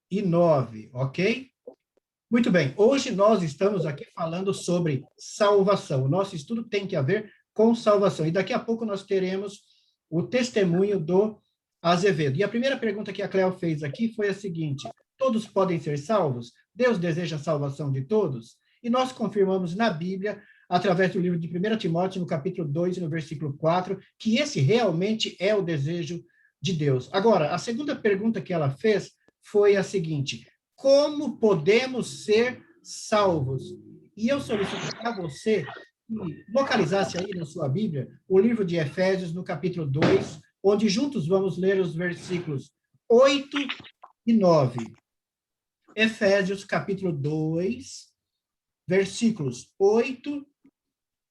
e 9, ok? Muito bem, hoje nós estamos aqui falando sobre salvação. O nosso estudo tem que ver com salvação. E daqui a pouco nós teremos o testemunho do Azevedo. E a primeira pergunta que a Cléo fez aqui foi a seguinte: todos podem ser salvos? Deus deseja a salvação de todos? E nós confirmamos na Bíblia, através do livro de 1 Timóteo, no capítulo 2, no versículo 4, que esse realmente é o desejo de Deus. Agora, a segunda pergunta que ela fez foi a seguinte: como podemos ser salvos? E eu solicito a você que localizasse aí na sua Bíblia o livro de Efésios, no capítulo 2, onde juntos vamos ler os versículos 8 e 9. Efésios, capítulo 2, versículos 8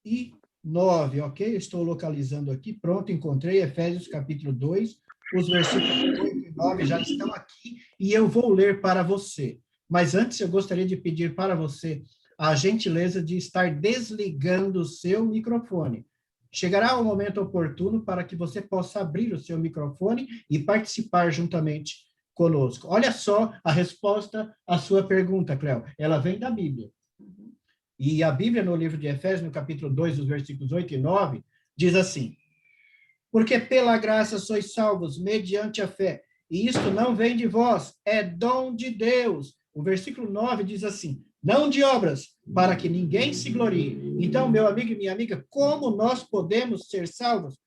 e 9, ok? Estou localizando aqui, pronto, encontrei Efésios, capítulo 2, os versículos 8 e 9 já estão aqui, e eu vou ler para você. Mas antes, eu gostaria de pedir para você a gentileza de estar desligando o seu microfone. Chegará o momento oportuno para que você possa abrir o seu microfone e participar juntamente conosco. Olha só a resposta à sua pergunta, Cléo. Ela vem da Bíblia. E a Bíblia, no livro de Efésios, no capítulo 2, os versículos 8 e 9, diz assim: porque pela graça sois salvos, mediante a fé. E isto não vem de vós, é dom de Deus. O versículo 9 diz assim: não de obras, para que ninguém se glorie. Então, meu amigo e minha amiga, como nós podemos ser salvos?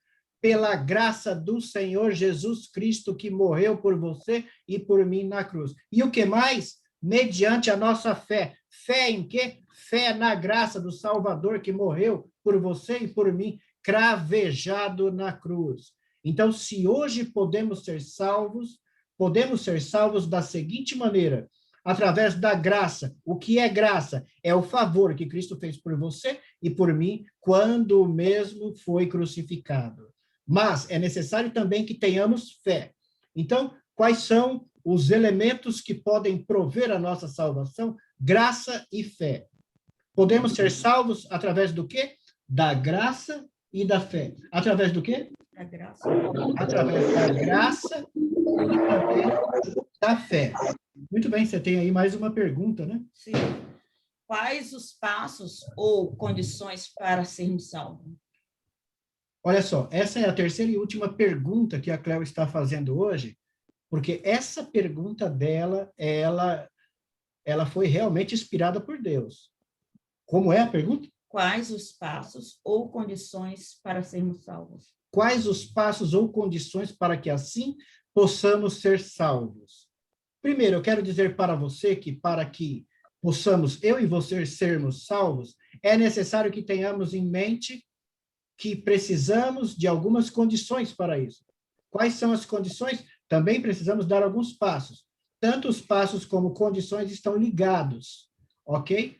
Pela graça do Senhor Jesus Cristo, que morreu por você e por mim na cruz. E o que mais? Mediante a nossa fé. Fé em quê? Fé na graça do Salvador que morreu por você e por mim, cravejado na cruz. Então, se hoje podemos ser salvos da seguinte maneira: através da graça. O que é graça? É o favor que Cristo fez por você e por mim quando mesmo foi crucificado. Mas é necessário também que tenhamos fé. Então, quais são os elementos que podem prover a nossa salvação? Graça e fé. Podemos ser salvos através do quê? Da graça e da fé. Através do quê? Da graça. Através da graça e também da fé. Muito bem, você tem aí mais uma pergunta, né? Sim. Quais os passos ou condições para sermos salvos? Olha só, essa é a terceira e última pergunta que a Cléo está fazendo hoje, porque essa pergunta dela, ela foi realmente inspirada por Deus. Como é a pergunta? Quais os passos ou condições para sermos salvos? Quais os passos ou condições para que assim possamos ser salvos? Primeiro, eu quero dizer para você que para que possamos, eu e você, sermos salvos, é necessário que tenhamos em mente que precisamos de algumas condições para isso. Quais são as condições? Também precisamos dar alguns passos. Tanto os passos como condições estão ligados, ok?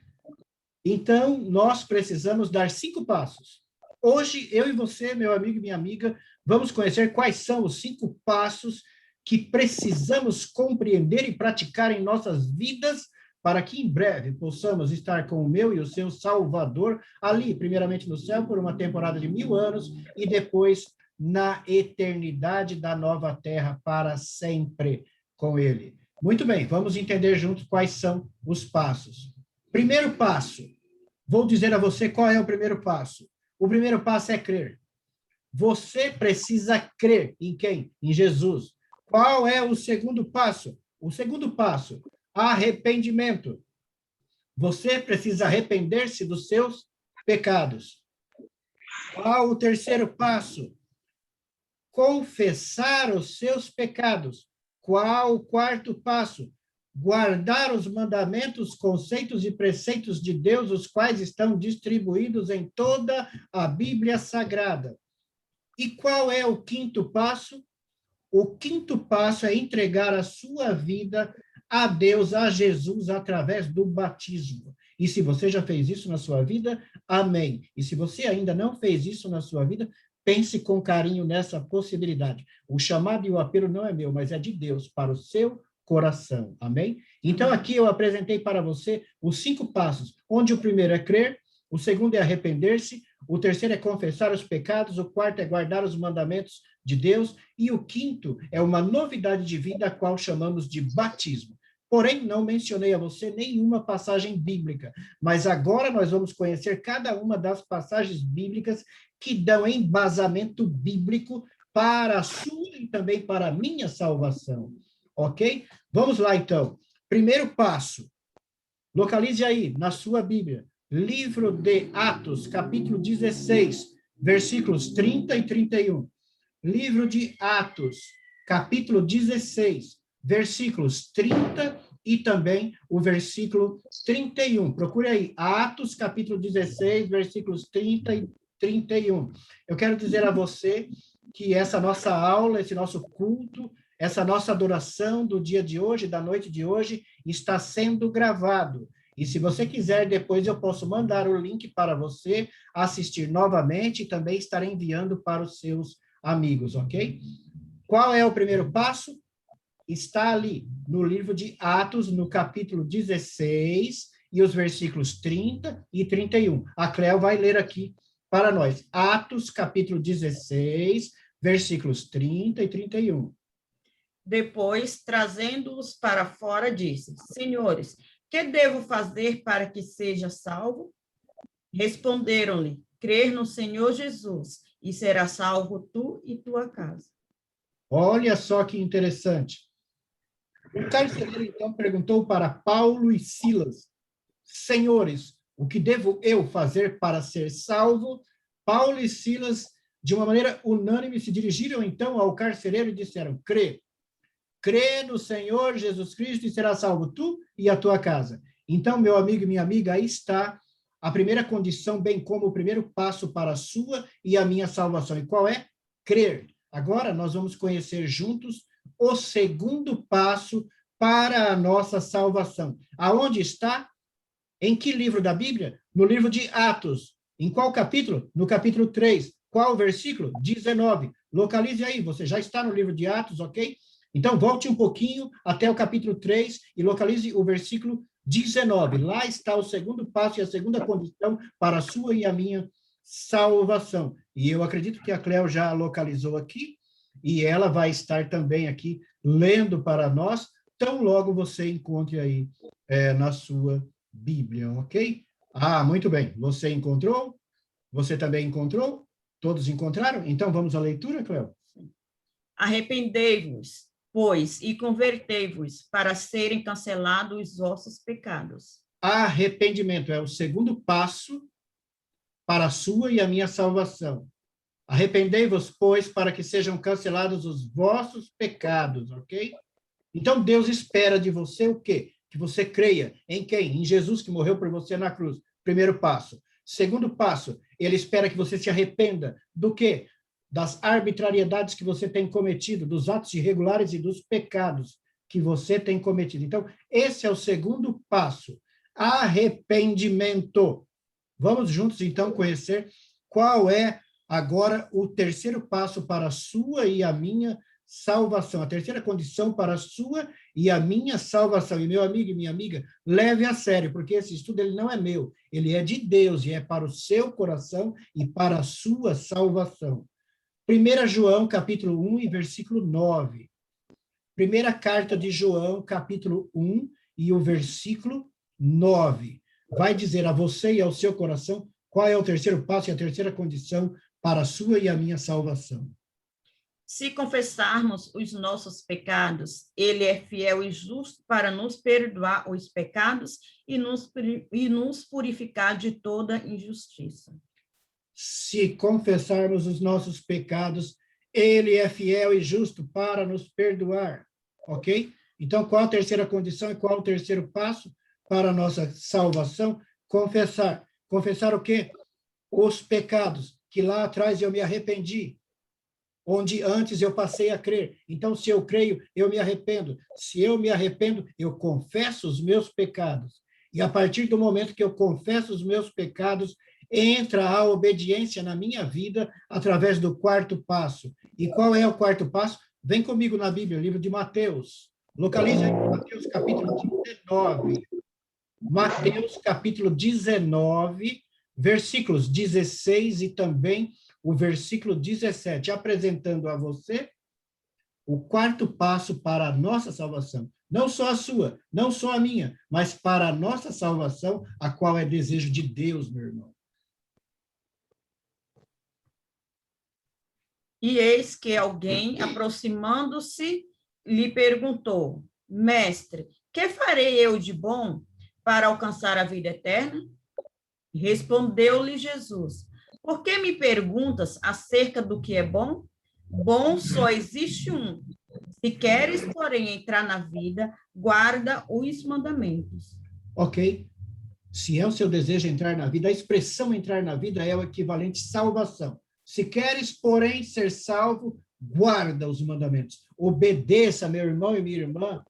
Então, nós precisamos dar 5 passos. Hoje, eu e você, meu amigo e minha amiga, vamos conhecer quais são os 5 passos que precisamos compreender e praticar em nossas vidas para que em breve possamos estar com o meu e o seu Salvador ali, primeiramente no céu, por uma temporada de 1000 anos, e depois na eternidade da nova terra para sempre com ele. Muito bem, vamos entender juntos quais são os passos. Primeiro passo, vou dizer a você qual é o primeiro passo. O primeiro passo é crer. Você precisa crer em quem? Em Jesus. Qual é o segundo passo? O segundo passo, arrependimento. Você precisa arrepender-se dos seus pecados. Qual o terceiro passo? Confessar os seus pecados. Qual o quarto passo? Guardar os mandamentos, conceitos e preceitos de Deus, os quais estão distribuídos em toda a Bíblia Sagrada. E qual é o quinto passo? O quinto passo é entregar a sua vida a Deus, a Jesus, através do batismo. E se você já fez isso na sua vida, amém. E se você ainda não fez isso na sua vida, pense com carinho nessa possibilidade. O chamado e o apelo não é meu, mas é de Deus para o seu coração. Amém? Então, aqui eu apresentei para você os 5 passos, onde o primeiro é crer, o segundo é arrepender-se, o terceiro é confessar os pecados, o quarto é guardar os mandamentos de Deus, e o quinto é uma novidade de vida, a qual chamamos de batismo. Porém, não mencionei a você nenhuma passagem bíblica, mas agora nós vamos conhecer cada uma das passagens bíblicas que dão embasamento bíblico para a sua e também para a minha salvação, ok? Vamos lá, então. Primeiro passo, localize aí, na sua Bíblia, livro de Atos, capítulo 16, versículos 30 e 31. Livro de Atos, capítulo 16, versículos 30 e também o versículo 31. Procure aí, Atos, capítulo 16, versículos 30 e 31. Eu quero dizer a você que essa nossa aula, esse nosso culto, essa nossa adoração do dia de hoje, da noite de hoje, está sendo gravado. E se você quiser, depois eu posso mandar o link para você assistir novamente e também estar enviando para os seus amigos, ok? Qual é o primeiro passo? Está ali no livro de Atos, no capítulo 16, e os versículos 30 e 31. A Cléo vai ler aqui para nós. Atos, capítulo 16, versículos 30 e 31. Depois, trazendo-os para fora, disse: Senhores, que devo fazer para que seja salvo? Responderam-lhe: crer no Senhor Jesus, e será salvo tu e tua casa. Olha só que interessante. O carcereiro, então, perguntou para Paulo e Silas: Senhores, o que devo eu fazer para ser salvo? Paulo e Silas, de uma maneira unânime, se dirigiram, então, ao carcereiro e disseram: crê no Senhor Jesus Cristo e será salvo tu e a tua casa. Então, meu amigo e minha amiga, aí está a primeira condição, bem como o primeiro passo para a sua e a minha salvação. E qual é? Crer. Agora, nós vamos conhecer juntos o segundo passo para a nossa salvação. Aonde está? Em que livro da Bíblia? No livro de Atos. Em qual capítulo? No capítulo 3. Qual versículo? 19. Localize aí, você já está no livro de Atos, ok? Então, volte um pouquinho até o capítulo 3 e localize o versículo 19. Lá está o segundo passo e a segunda condição para a sua e a minha salvação. E eu acredito que a Cléo já localizou aqui, e ela vai estar também aqui lendo para nós, tão logo você encontre aí na sua Bíblia, ok? Ah, muito bem. Você encontrou? Você também encontrou? Todos encontraram? Então, vamos à leitura, Cléo? Arrependei-vos, pois, e convertei-vos, para serem cancelados os vossos pecados. Arrependimento é o segundo passo para a sua e a minha salvação. Arrependei-vos, pois, para que sejam cancelados os vossos pecados, ok? Então, Deus espera de você o quê? Que você creia em quem? Em Jesus, que morreu por você na cruz. Primeiro passo. Segundo passo, ele espera que você se arrependa do quê? Das arbitrariedades que você tem cometido, dos atos irregulares e dos pecados que você tem cometido. Então, esse é o segundo passo. Arrependimento. Vamos juntos, então, conhecer qual é agora o terceiro passo para a sua e a minha salvação. A terceira condição para a sua e a minha salvação. E meu amigo e minha amiga, leve a sério, porque esse estudo ele não é meu, ele é de Deus e é para o seu coração e para a sua salvação. 1 João, capítulo 1 e versículo 9. Primeira carta de João, capítulo 1 e o versículo 9. Vai dizer a você e ao seu coração qual é o terceiro passo e a terceira condição para a sua e a minha salvação. Se confessarmos os nossos pecados, ele é fiel e justo para nos perdoar os pecados e nos purificar de toda injustiça. Se confessarmos os nossos pecados, ele é fiel e justo para nos perdoar, ok? Então, qual a terceira condição e qual o terceiro passo para a nossa salvação? Confessar. Confessar o quê? Os pecados, que lá atrás eu me arrependi, onde antes eu passei a crer. Então, se eu creio, eu me arrependo. Se eu me arrependo, eu confesso os meus pecados. E a partir do momento que eu confesso os meus pecados, entra a obediência na minha vida através do quarto passo. E qual é o quarto passo? Vem comigo na Bíblia, livro de Mateus. Localize aí Mateus capítulo 19. Mateus capítulo 19, versículos 16 e também o versículo 17, apresentando a você o quarto passo para a nossa salvação. Não só a sua, não só a minha, mas para a nossa salvação, a qual é desejo de Deus, meu irmão. E eis que alguém, aproximando-se, lhe perguntou: Mestre, que farei eu de bom para alcançar a vida eterna? Respondeu-lhe Jesus: Por que me perguntas acerca do que é bom? Bom só existe um. Se queres, porém, entrar na vida, guarda os mandamentos. Ok? Se é o seu desejo entrar na vida, a expressão entrar na vida é o equivalente salvação. Se queres, porém, ser salvo, guarda os mandamentos. Obedeça, meu irmão e minha irmã,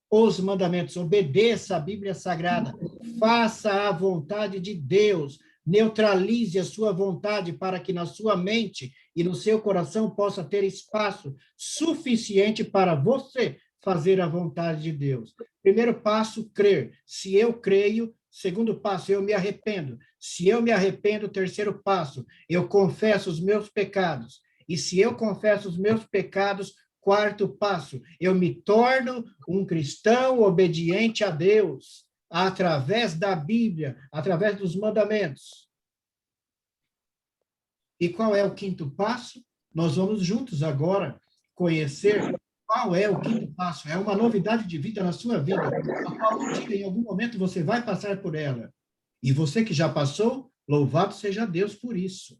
os mandamentos. Obedeça a Bíblia Sagrada. Faça a vontade de Deus. Neutralize a sua vontade para que na sua mente e no seu coração possa ter espaço suficiente para você fazer a vontade de Deus. Primeiro passo, crer. Se eu creio, segundo passo, eu me arrependo. Se eu me arrependo, terceiro passo, eu confesso os meus pecados. E se eu confesso os meus pecados, quarto passo, eu me torno um cristão obediente a Deus, através da Bíblia, através dos mandamentos. E qual é o quinto passo? Nós vamos juntos agora conhecer qual é o quinto passo. É uma novidade de vida na sua vida, a qual um dia, em algum momento, você vai passar por ela. E você que já passou, louvado seja Deus por isso.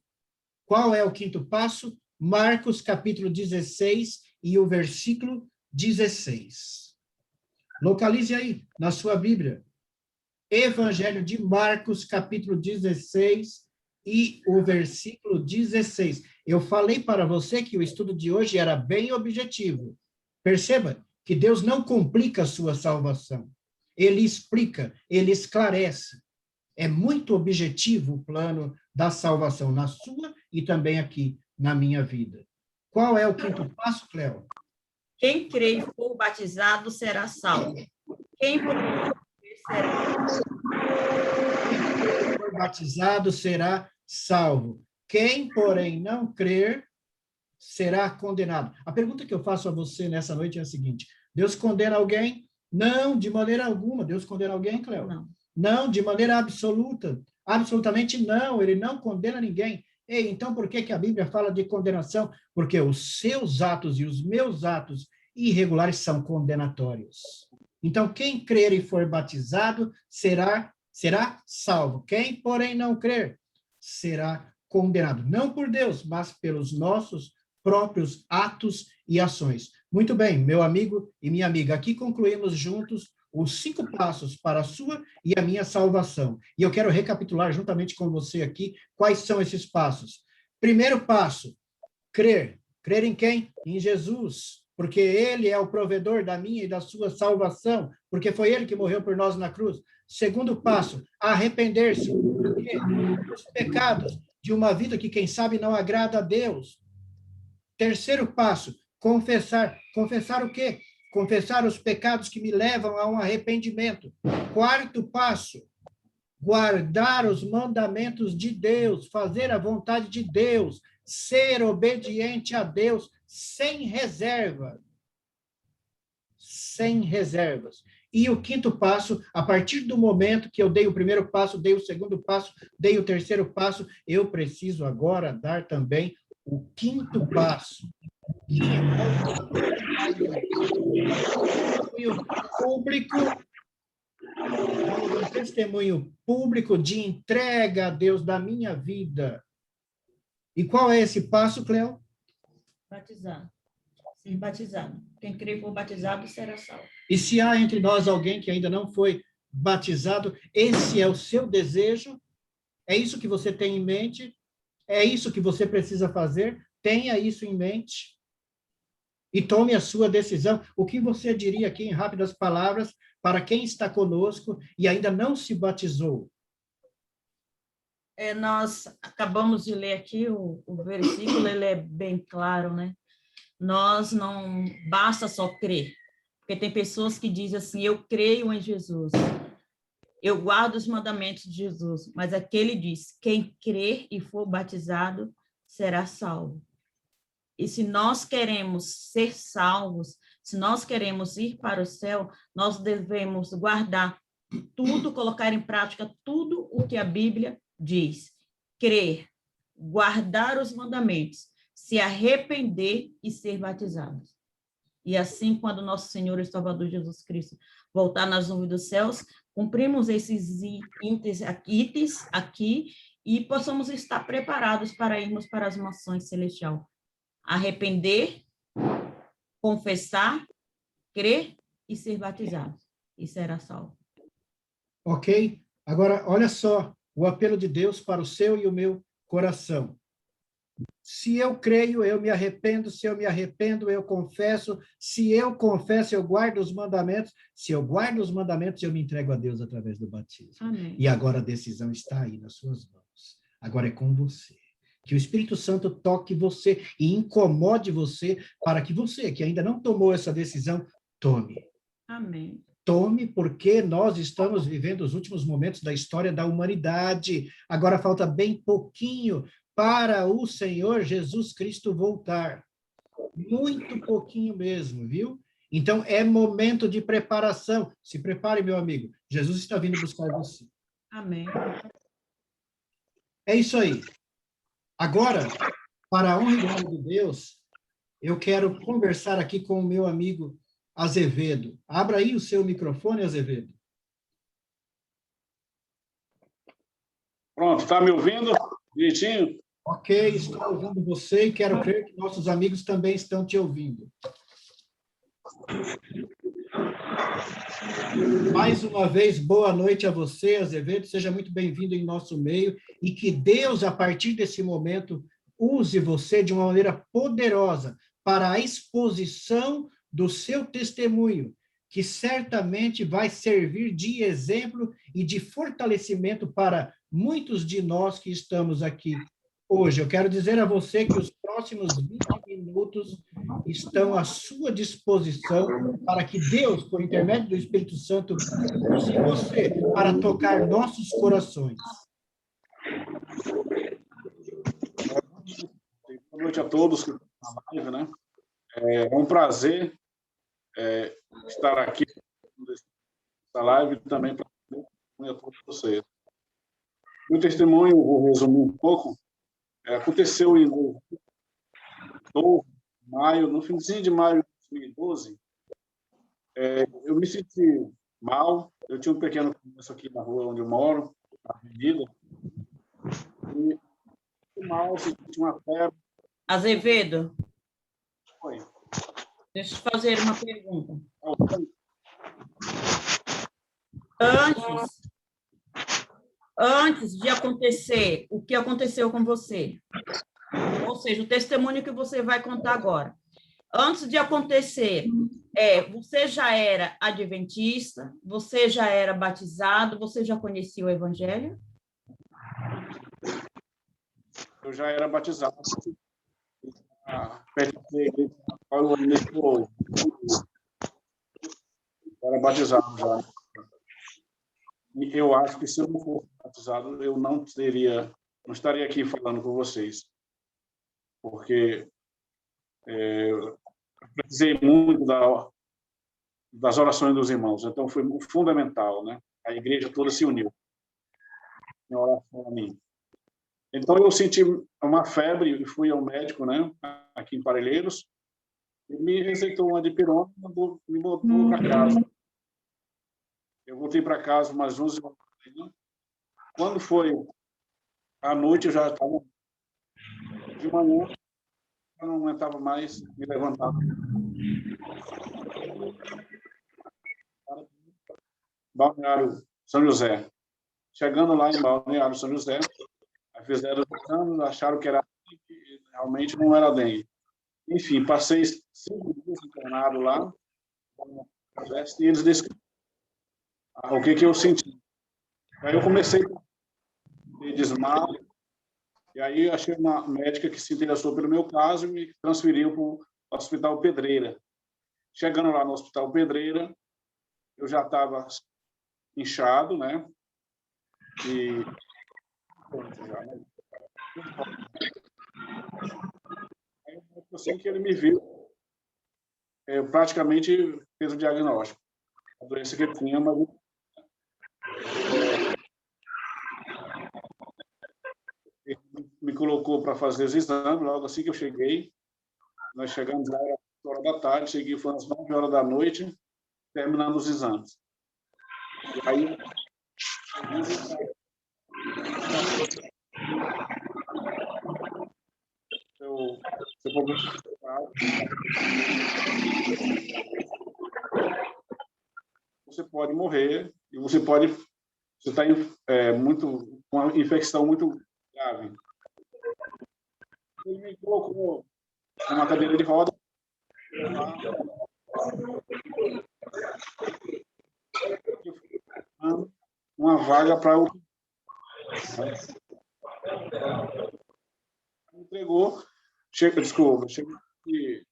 Qual é o quinto passo? Marcos, capítulo 16, e o versículo 16. Localize aí, na sua Bíblia. Evangelho de Marcos, capítulo 16, e o versículo 16. Eu falei para você que o estudo de hoje era bem objetivo. Perceba que Deus não complica a sua salvação. Ele explica, ele esclarece. É muito objetivo o plano da salvação na sua e também aqui na minha vida. Qual é o quinto passo, Cléo? Quem crê e for batizado será salvo. Quem for batizado será salvo. Quem, porém, não crer será condenado. A pergunta que eu faço a você nessa noite é a seguinte: Deus condena alguém? Não, de maneira alguma. Deus condena alguém, Cléo? Não. Não, de maneira absoluta. Absolutamente não, ele não condena ninguém. Ei, então por que a Bíblia fala de condenação? Porque os seus atos e os meus atos irregulares são condenatórios. Então, quem crer e for batizado será salvo. Quem, porém, não crer será condenado. Não por Deus, mas pelos nossos próprios atos e ações. Muito bem, meu amigo e minha amiga, aqui concluímos juntos os 5 passos para a sua e a minha salvação. E eu quero recapitular juntamente com você aqui quais são esses passos. Primeiro passo, crer. Crer em quem? Em Jesus, porque ele é o provedor da minha e da sua salvação, porque foi ele que morreu por nós na cruz. Segundo passo, arrepender-se dos pecados de uma vida que, quem sabe, não agrada a Deus. Terceiro passo, confessar. Confessar o quê? Confessar os pecados que me levam a um arrependimento. Quarto passo, guardar os mandamentos de Deus, fazer a vontade de Deus, ser obediente a Deus sem reserva. Sem reservas. E o quinto passo, a partir do momento que eu dei o primeiro passo, dei o segundo passo, dei o terceiro passo, eu preciso agora dar também o quinto passo, que é um testemunho público de entrega a Deus da minha vida. E qual é esse passo, Cléo? Batizado. Sim, batizado. Quem crê e for batizado será salvo. E se há entre nós alguém que ainda não foi batizado, esse é o seu desejo? É isso que você tem em mente? É isso que você precisa fazer? Tenha isso em mente. E tome a sua decisão. O que você diria aqui, em rápidas palavras, para quem está conosco e ainda não se batizou? Nós acabamos de ler aqui o versículo, ele é bem claro, né? Nós não basta só crer, porque tem pessoas que dizem assim, eu creio em Jesus, eu guardo os mandamentos de Jesus, mas aquele diz, quem crer e for batizado será salvo. E se nós queremos ser salvos, se nós queremos ir para o céu, nós devemos guardar tudo, colocar em prática tudo o que a Bíblia diz. Crer, guardar os mandamentos, se arrepender e ser batizados. E assim, quando nosso Senhor e Salvador Jesus Cristo voltar nas nuvens dos céus, cumprimos esses itens aqui e possamos estar preparados para irmos para as mansões celestiais. Arrepender, confessar, crer e ser batizado. E será salvo. Ok? Agora, olha só o apelo de Deus para o seu e o meu coração. Se eu creio, eu me arrependo. Se eu me arrependo, eu confesso. Se eu confesso, eu guardo os mandamentos. Se eu guardo os mandamentos, eu me entrego a Deus através do batismo. Amém. E agora a decisão está aí nas suas mãos. Agora é com você. Que o Espírito Santo toque você e incomode você para que você, que ainda não tomou essa decisão, tome. Amém. Tome, porque nós estamos vivendo os últimos momentos da história da humanidade. Agora falta bem pouquinho para o Senhor Jesus Cristo voltar. Muito pouquinho mesmo, viu? Então, é momento de preparação. Se prepare, meu amigo. Jesus está vindo buscar você. Amém. É isso aí. Agora, para a honra e glória de Deus, eu quero conversar aqui com o meu amigo Azevedo. Abra aí o seu microfone, Azevedo. Pronto, está me ouvindo direitinho? Ok, estou ouvindo você e quero crer que nossos amigos também estão te ouvindo. Mais uma vez, boa noite a você, Azevedo. Seja muito bem-vindo em nosso meio e que Deus, a partir desse momento, use você de uma maneira poderosa para a exposição do seu testemunho, que certamente vai servir de exemplo e de fortalecimento para muitos de nós que estamos aqui hoje. Eu quero dizer a você que os próximos 20 minutos estão à sua disposição para que Deus, por intermédio do Espírito Santo, use você para tocar nossos corações. Boa noite a todos que estão na live, né? É um prazer estar aqui nessa live também para a todos vocês. Meu testemunho, vou resumir um pouco, aconteceu em maio, no finzinho de maio de 2012, eu me senti mal, eu tinha um pequeno comércio aqui na rua onde eu moro, na avenida, e mal, senti uma febre. Azevedo, Oi. deixa eu fazer uma pergunta. Antes de acontecer o que aconteceu com você, ou seja, o testemunho que você vai contar agora, antes de acontecer, você já era adventista, você já era batizado, você já conhecia o Evangelho? Eu já era batizado. Perto da igreja Paulo hoje. Era batizado já. E eu acho que se eu não fosse batizado, eu não estaria aqui falando com vocês. Porque eu precisei muito das orações dos irmãos. Então, foi fundamental, né? A igreja toda se uniu em oração a mim. Então, eu senti uma febre e fui ao médico, né? Aqui em Parelheiros. Ele me receitou uma dipirona e me botou para casa. Eu voltei para casa umas 11 horas da manhã. Quando foi à noite, eu já estava de manhã, eu não aguentava mais me levantar. Balneário São José. Chegando lá em Balneário São José, fizeram os exames, acharam que era dengue, realmente não era dengue. Enfim, passei 5 dias internado lá, e eles descobriram o que eu senti. Aí eu comecei a ter desmaio, e aí achei uma médica que se interessou pelo meu caso e me transferiu para o Hospital Pedreira. Chegando lá no Hospital Pedreira, eu já estava inchado, né? E aí Assim que ele me viu, eu praticamente fez o diagnóstico. A doença que ele tinha, mas ele me colocou para fazer os exames, logo assim que eu cheguei. Nós chegamos lá, era 8 horas da tarde, cheguei, foi às 9 horas da noite, terminando os exames. E aí, você pode morrer e você está muito com uma infecção muito grave. Ele me colocou numa cadeira de roda, uma vaga para o entregou, desculpa, me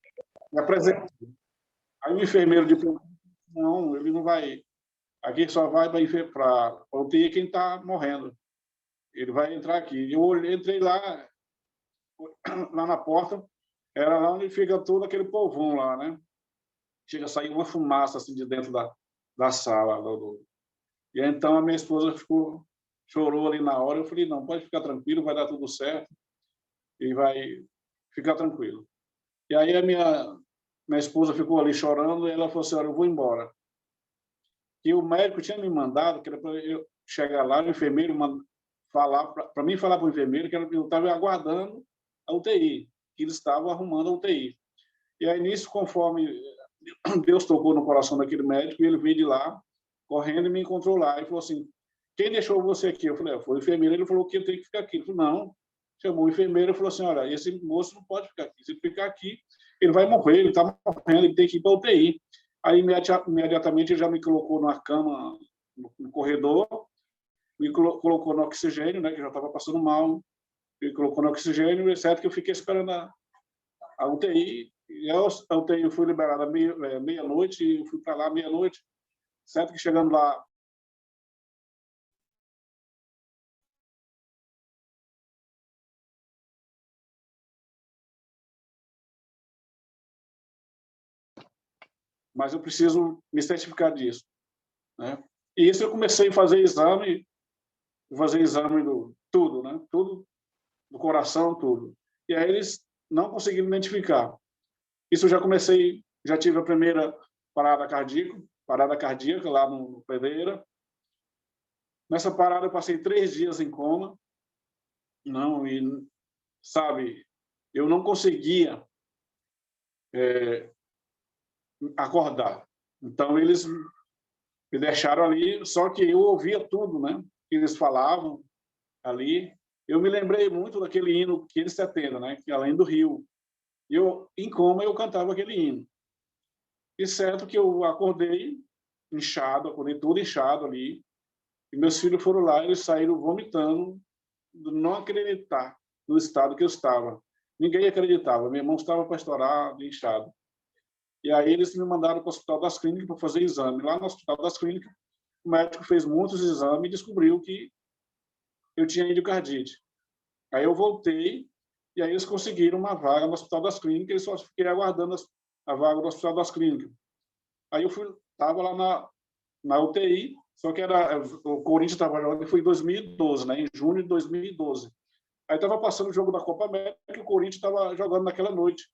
apresentou. Aí o enfermeiro de não, ele não vai, aqui só vai para a UTI quem está morrendo. Ele vai entrar aqui. Eu entrei lá na porta, era lá onde fica todo aquele povão lá, né? Chega a sair uma fumaça assim de dentro da sala. E aí, então a minha esposa chorou ali na hora. Eu falei, não, pode ficar tranquilo, vai dar tudo certo e vai ficar tranquilo. E aí a minha esposa ficou ali chorando e ela falou assim, olha, eu vou embora. E o médico tinha me mandado, que era para eu chegar lá, o enfermeiro falar para mim falar para o enfermeiro que eu estava aguardando a UTI, que eles estavam arrumando a UTI. E aí, nisso, conforme Deus tocou no coração daquele médico, ele veio de lá, correndo, e me encontrou lá. E falou assim, quem deixou você aqui? Eu falei, foi o enfermeiro. Ele falou que eu tenho que ficar aqui. Ele falou, não. Chamou o enfermeiro e falou assim, olha, esse moço não pode ficar aqui. Se ele ficar aqui, ele vai morrer, ele está morrendo, ele tem que ir para a UTI. Aí, imediatamente, ele já me colocou numa cama, no corredor, me colocou no oxigênio, né, que já estava passando mal, me colocou no oxigênio, exceto que eu fiquei esperando a UTI, e a UTI foi liberada meia-noite, e eu fui para lá meia-noite, certo que chegando lá, mas eu preciso me certificar disso, né? E isso eu comecei a fazer exame do tudo, né? Tudo do coração, tudo. E aí eles não conseguiram identificar. Isso eu já tive a primeira parada cardíaca lá no Pereira. Nessa parada eu passei 3 dias em coma, não, e sabe, eu não conseguia acordar. Então eles me deixaram ali, só que eu ouvia tudo, né, que eles falavam ali. Eu me lembrei muito daquele hino 570, né, que além do Rio. Eu, em coma, eu cantava aquele hino. E certo que eu acordei inchado, acordei todo inchado ali, e meus filhos foram lá, eles saíram vomitando, de não acreditar no estado que eu estava. Ninguém acreditava, meu irmão estava para estourar, inchado. E aí eles me mandaram para o Hospital das Clínicas para fazer exame. Lá no Hospital das Clínicas, o médico fez muitos exames e descobriu que eu tinha endocardite. Aí eu voltei, e aí eles conseguiram uma vaga no Hospital das Clínicas, e só fiquei aguardando a vaga do Hospital das Clínicas. Aí eu estava lá na UTI, só que o Corinthians estava jogando, foi em 2012, né, em junho de 2012. Aí estava passando o jogo da Copa América e o Corinthians estava jogando naquela noite.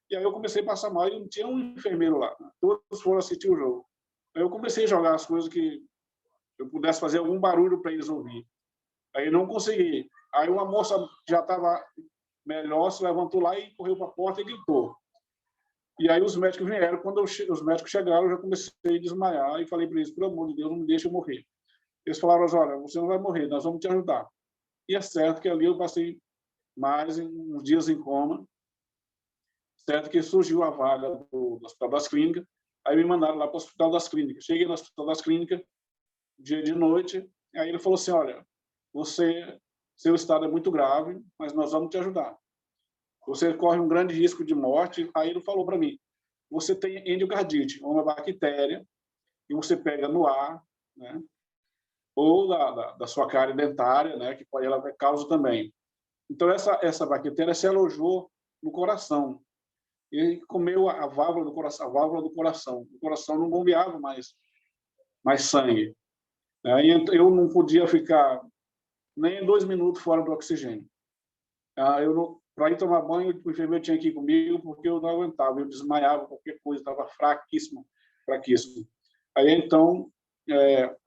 E aí eu comecei a passar mal e não tinha um enfermeiro lá. Todos foram assistir o jogo. Aí eu comecei a jogar as coisas que eu pudesse fazer algum barulho para eles ouvir. Aí não consegui. Aí uma moça já estava melhor, se levantou lá e correu para a porta e gritou. E aí os médicos vieram. Quando os médicos chegaram, eu já comecei a desmaiar e falei para eles, pelo amor de Deus, não me deixe eu morrer. Eles falaram, olha, você não vai morrer, nós vamos te ajudar. E é certo que ali eu passei mais uns dias em coma, certo que surgiu a vaga do Hospital das Clínicas, aí me mandaram lá para o Hospital das Clínicas. Cheguei no Hospital das Clínicas, dia de noite, aí ele falou assim, olha, seu estado é muito grave, mas nós vamos te ajudar. Você corre um grande risco de morte. Aí ele falou para mim, você tem endocardite, uma bactéria, que você pega no ar, né? Ou da sua cárie dentária, né? Que ela causa também. Então, essa bactéria se alojou no coração. e comeu a válvula do coração, O coração não bombeava mais sangue. Aí eu não podia ficar nem 2 minutos fora do oxigênio. Para ir tomar banho, o enfermeiro tinha que ir comigo, porque eu não aguentava, eu desmaiava, qualquer coisa, estava fraquíssimo. Aí, então,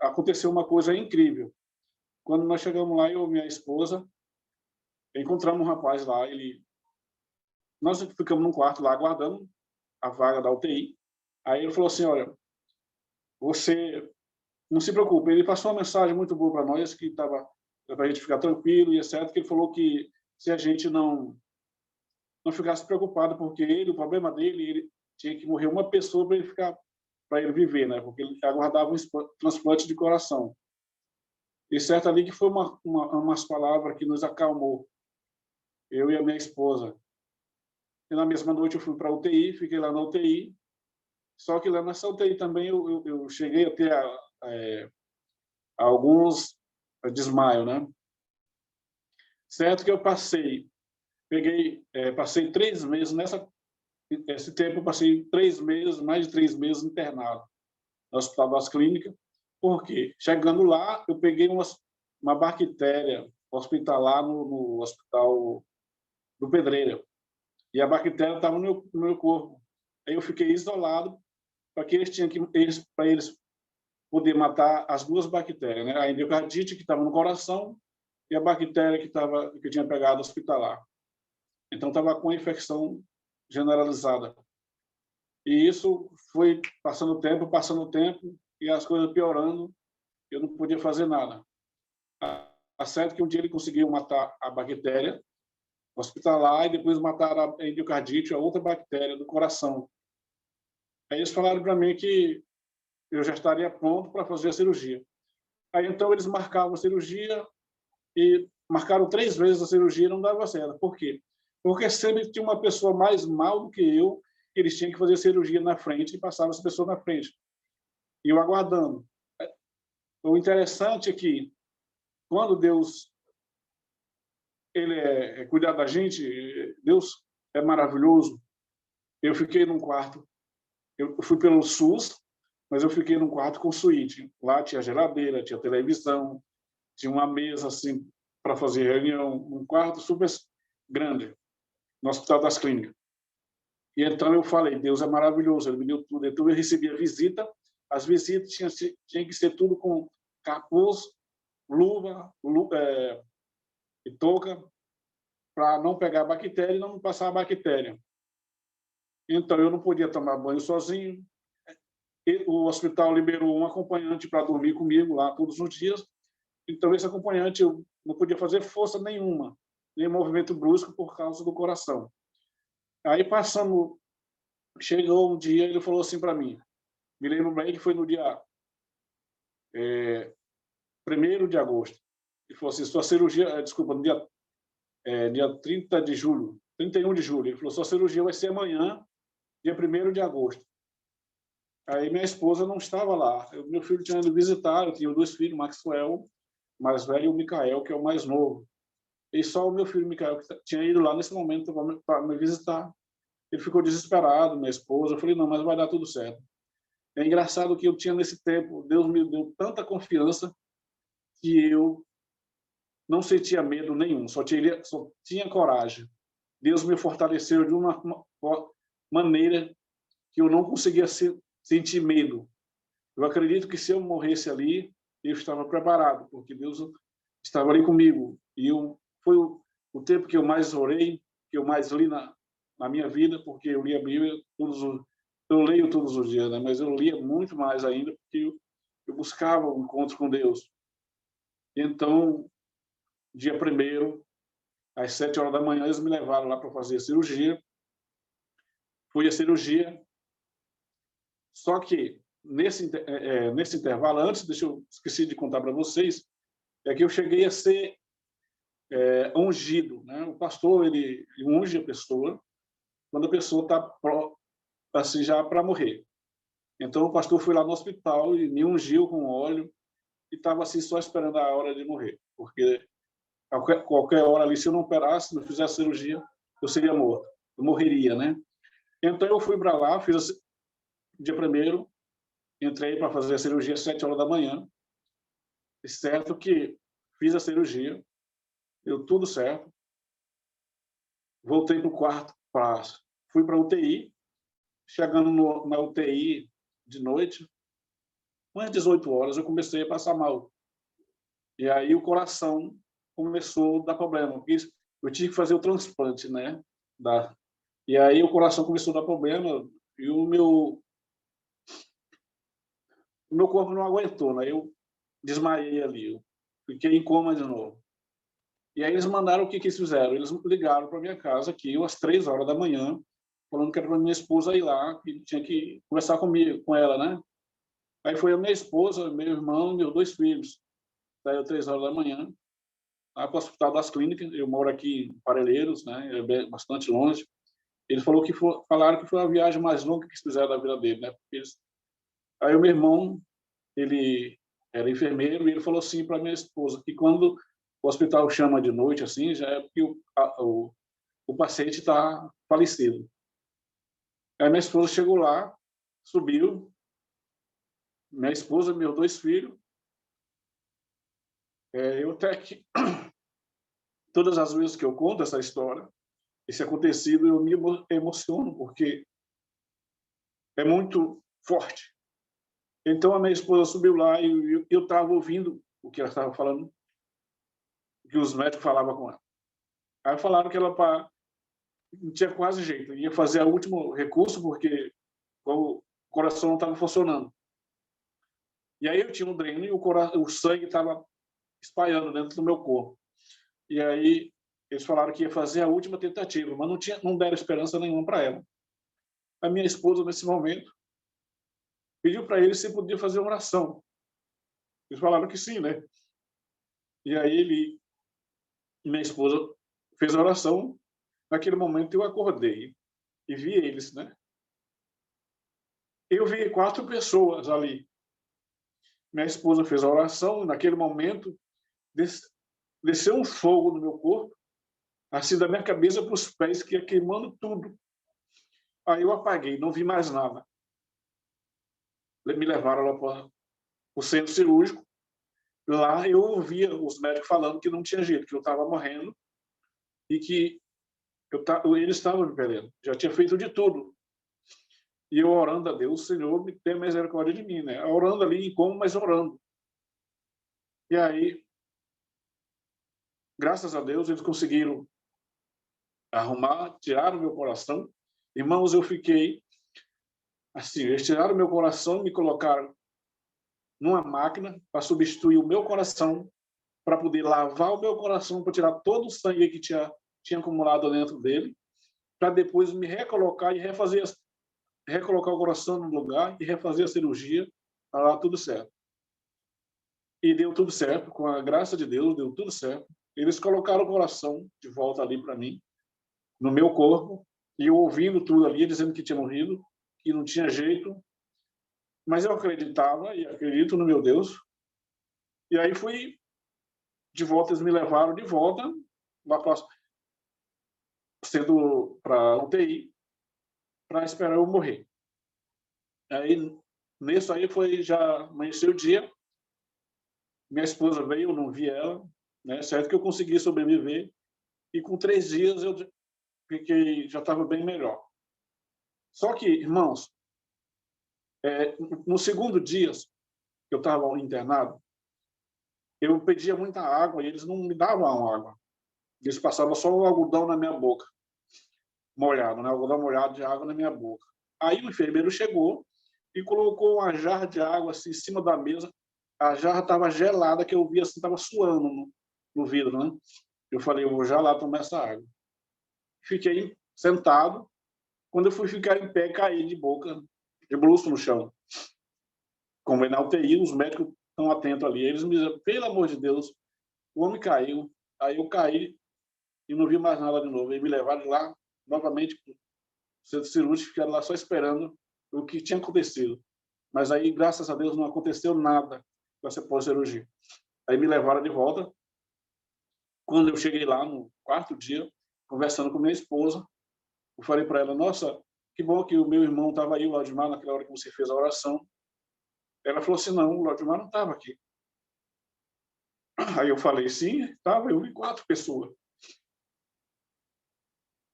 aconteceu uma coisa incrível. Quando nós chegamos lá, eu e minha esposa, encontramos um rapaz lá, nós ficamos num quarto lá, aguardando a vaga da UTI. Aí ele falou assim, olha, você não se preocupe, ele passou uma mensagem muito boa para nós, que estava para a gente ficar tranquilo, e etc., que ele falou que se a gente não ficasse preocupado, porque o problema dele, ele tinha que morrer uma pessoa para ele viver, né? Porque ele aguardava um transplante de coração. E certo ali que foi umas palavras que nos acalmou, eu e a minha esposa. E na mesma noite eu fui para a UTI, fiquei lá na UTI, só que lá nessa UTI também eu cheguei a ter alguns desmaios, né? Certo que eu passei 3 meses, esse tempo eu passei 3 meses, mais de 3 meses internado no Hospital das Clínicas. Por quê? Chegando lá, eu peguei uma bactéria hospitalar no Hospital do Pedreira. E a bactéria estava no meu corpo. Aí eu fiquei isolado para que eles poder matar as 2 bactérias, né? A endocardite, que estava no coração, e a bactéria que eu tinha pegado hospitalar. Então, estava com infecção generalizada. E isso foi passando o tempo, e as coisas piorando, eu não podia fazer nada. A certo que um dia ele conseguiu matar a bactéria hospitalar e depois matar a endocardite, a outra bactéria do coração. Aí eles falaram para mim que eu já estaria pronto para fazer a cirurgia. Aí então eles marcavam a cirurgia e marcaram 3 vezes a cirurgia e não dava certo. Por quê? Porque sempre tinha uma pessoa mais mal do que eu, eles tinham que fazer cirurgia na frente e passavam essa pessoa na frente. E eu aguardando. O interessante é que, quando Deus ele cuidar da gente, Deus é maravilhoso. Eu fiquei num quarto, eu fui pelo SUS, mas eu fiquei num quarto com suíte. Lá tinha geladeira, tinha televisão, tinha uma mesa assim para fazer reunião, um quarto super grande no Hospital das Clínicas. E então eu falei, Deus é maravilhoso, ele me deu tudo. Então eu recebi a visita, as visitas tinham que ser tudo com capuz, luva e touca, para não pegar a bactéria e não passar a bactéria. Então eu não podia tomar banho sozinho. O hospital liberou um acompanhante para dormir comigo lá todos os dias. Então esse acompanhante eu não podia fazer força nenhuma, nem movimento brusco por causa do coração. Aí chegou um dia, ele falou assim para mim, me lembro bem que foi no dia 1º de agosto. Ele falou assim, sua cirurgia, desculpa, no dia 30 de julho, 31 de julho. Ele falou, sua cirurgia vai ser amanhã, dia 1º de agosto. Aí minha esposa não estava lá. Meu filho tinha ido visitar, eu tinha 2 filhos, Maxwell, mais velho, e o Micael, que é o mais novo. E só o meu filho, Micael, que tinha ido lá nesse momento para me visitar. Ele ficou desesperado, minha esposa. Eu falei, não, mas vai dar tudo certo. É engraçado que eu tinha nesse tempo, Deus me deu tanta confiança que eu não sentia medo nenhum, só tinha coragem. Deus me fortaleceu de uma maneira que eu não conseguia sentir medo. Eu acredito que se eu morresse ali, eu estava preparado, porque Deus estava ali comigo. E foi o tempo que eu mais orei, que eu mais li na minha vida, porque eu li a Bíblia eu leio todos os dias, né? Mas eu lia muito mais ainda, porque eu buscava um encontro com Deus. Então, dia 1º, às 7 horas da manhã, eles me levaram lá para fazer a cirurgia. Fui à cirurgia. Só que, nesse intervalo, antes, esqueci de contar para vocês, é que eu cheguei a ser ungido, né? O pastor, ele unge a pessoa quando a pessoa está assim, já para morrer. Então, o pastor foi lá no hospital e me ungiu com óleo e estava assim, só esperando a hora de morrer, porque qualquer hora ali, se eu não operasse, não fizesse cirurgia, eu seria morto, eu morreria, né? Então, eu fui para lá, fiz dia 1º, entrei para fazer a cirurgia às 7 horas da manhã, certo que fiz a cirurgia, deu tudo certo, voltei para o quarto, fui para a UTI, chegando na UTI de noite, umas 18 horas, eu comecei a passar mal. E aí o coração começou a dar problema, porque eu tive que fazer o transplante, né? E aí o coração começou a dar problema e o meu corpo não aguentou, né? Eu desmaiei ali, eu fiquei em coma de novo. E aí eles mandaram, o que eles fizeram? Eles ligaram para minha casa aqui, às 3 horas da manhã, falando que era para minha esposa ir lá, que tinha que conversar comigo, com ela, né? Aí foi a minha esposa, meu irmão e meus 2 filhos. Daí, às 3 horas da manhã, lá para o Hospital das Clínicas, eu moro aqui em Parelheiros, né? É bastante longe. Eles falaram que foi a viagem mais longa que eles fizeram da vida dele, né? Aí o meu irmão, ele era enfermeiro, e ele falou assim para minha esposa, que quando o hospital chama de noite, assim, já é porque o paciente está falecido. Aí minha esposa chegou lá, subiu, minha esposa, meus 2 filhos, eu até que, todas as vezes que eu conto essa história, esse acontecido, eu me emociono, porque é muito forte. Então, a minha esposa subiu lá e eu estava ouvindo o que ela estava falando, o que os médicos falavam com ela. Aí falaram que ela não tinha quase jeito, ia fazer o último recurso, porque o coração não estava funcionando. E aí eu tinha um dreno e o sangue estava espalhando dentro do meu corpo. E aí eles falaram que ia fazer a última tentativa, mas não deram esperança nenhuma para ela. A minha esposa, nesse momento, pediu para ele se podia fazer uma oração. Eles falaram que sim, né? E aí minha esposa fez a oração. Naquele momento eu acordei e vi eles, né? Eu vi 4 pessoas ali. Minha esposa fez a oração e naquele momento desceu um fogo no meu corpo, assim da minha cabeça para os pés, que ia queimando tudo. Aí eu apaguei, não vi mais nada. Me levaram lá para o centro cirúrgico. Lá eu ouvia os médicos falando que não tinha jeito, que eu estava morrendo e que eles estavam me perdendo. Já tinha feito de tudo. E eu orando a Deus, Senhor, me tenha misericórdia de mim, né? Orando ali em como, mas orando. E aí, graças a Deus, eles conseguiram arrumar, tirar o meu coração. Irmãos, eu fiquei assim, eles tiraram o meu coração, me colocaram numa máquina para substituir o meu coração, para poder lavar o meu coração, para tirar todo o sangue que tinha acumulado dentro dele, para depois me recolocar e recolocar o coração no lugar e refazer a cirurgia, para lá tudo certo. E deu tudo certo, com a graça de Deus, deu tudo certo. Eles colocaram o coração de volta ali para mim, no meu corpo, e eu ouvindo tudo ali, dizendo que tinha morrido, que não tinha jeito, mas eu acreditava e acredito no meu Deus. E aí fui de volta, eles me levaram de volta, sendo para UTI, para esperar eu morrer. Aí, nisso aí, já amanheceu o dia, minha esposa veio, eu não vi ela, né? Certo que eu consegui sobreviver, e com 3 dias eu já estava bem melhor. Só que, irmãos, no segundo dia que eu estava internado, eu pedia muita água e eles não me davam água. Eles passavam só o algodão na minha boca, molhado, né? Algodão molhado de água na minha boca. Aí o enfermeiro chegou e colocou uma jarra de água assim em cima da mesa. A jarra estava gelada, que eu via assim, estava suando no vidro, né? Eu falei, eu vou já lá tomar essa água. Fiquei sentado. Quando eu fui ficar em pé, caí de boca, de bruço no chão. Como é na UTI, os médicos estão atentos ali. Eles me disseram, pelo amor de Deus, o homem caiu. Aí eu caí e não vi mais nada de novo. Eles me levaram lá, novamente, para o centro cirúrgico, ficaram lá só esperando o que tinha acontecido. Mas aí, graças a Deus, não aconteceu nada com essa pós-cirurgia. Aí me levaram de volta. Quando eu cheguei lá, no 4º dia, conversando com minha esposa, eu falei para ela, nossa, que bom que o meu irmão estava aí, o Laudimar, naquela hora que você fez a oração. Ela falou assim, não, o Laudimar não estava aqui. Aí eu falei, sim, estava, eu vi 4 pessoas.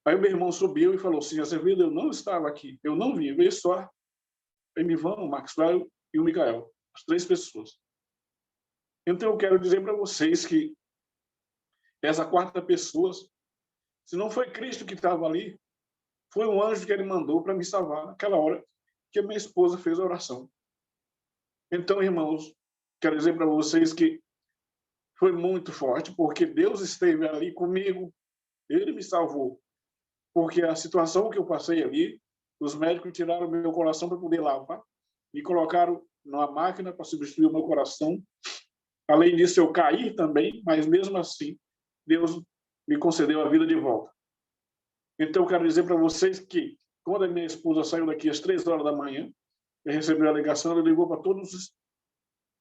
Aí o meu irmão subiu e falou assim, Azevedo, eu não estava aqui, eu não vi, eu vi só a Emivan, o Maxwell e o Mikael, as 3 pessoas. Então eu quero dizer para vocês que essa 4ª pessoa, se não foi Cristo que estava ali, foi um anjo que ele mandou para me salvar naquela hora que a minha esposa fez a oração. Então, irmãos, quero dizer para vocês que foi muito forte, porque Deus esteve ali comigo, Ele me salvou. Porque a situação que eu passei ali, os médicos tiraram meu coração para poder lavar, me colocaram numa máquina para substituir o meu coração. Além disso, eu caí também, mas mesmo assim, Deus me concedeu a vida de volta. Então, eu quero dizer para vocês que, quando a minha esposa saiu daqui às 3 horas da manhã, e recebeu a ligação, ela ligou para todas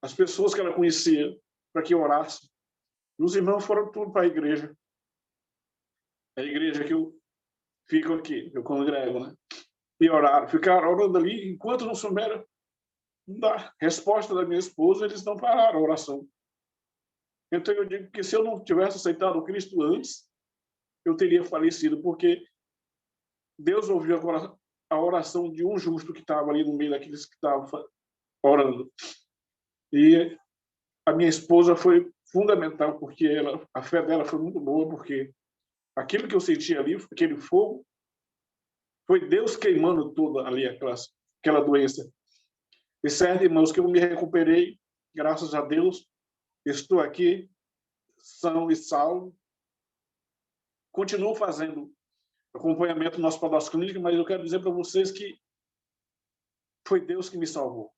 as pessoas que ela conhecia para que orassem. Os irmãos foram tudo para a igreja que eu fico aqui, eu congrego, né? E oraram, ficaram orando ali, enquanto não souberam da resposta da minha esposa, eles não pararam a oração. Então eu digo que se eu não tivesse aceitado o Cristo antes, eu teria falecido, porque Deus ouviu a oração de um justo que estava ali no meio daqueles que estavam orando. E a minha esposa foi fundamental, porque a fé dela foi muito boa, porque aquilo que eu senti ali, aquele fogo, foi Deus queimando toda ali aquela doença. E certo, irmãos, que eu me recuperei, graças a Deus, estou aqui, são e salvo. Continuo fazendo acompanhamento no Hospital das Clínicas, mas eu quero dizer para vocês que foi Deus que me salvou.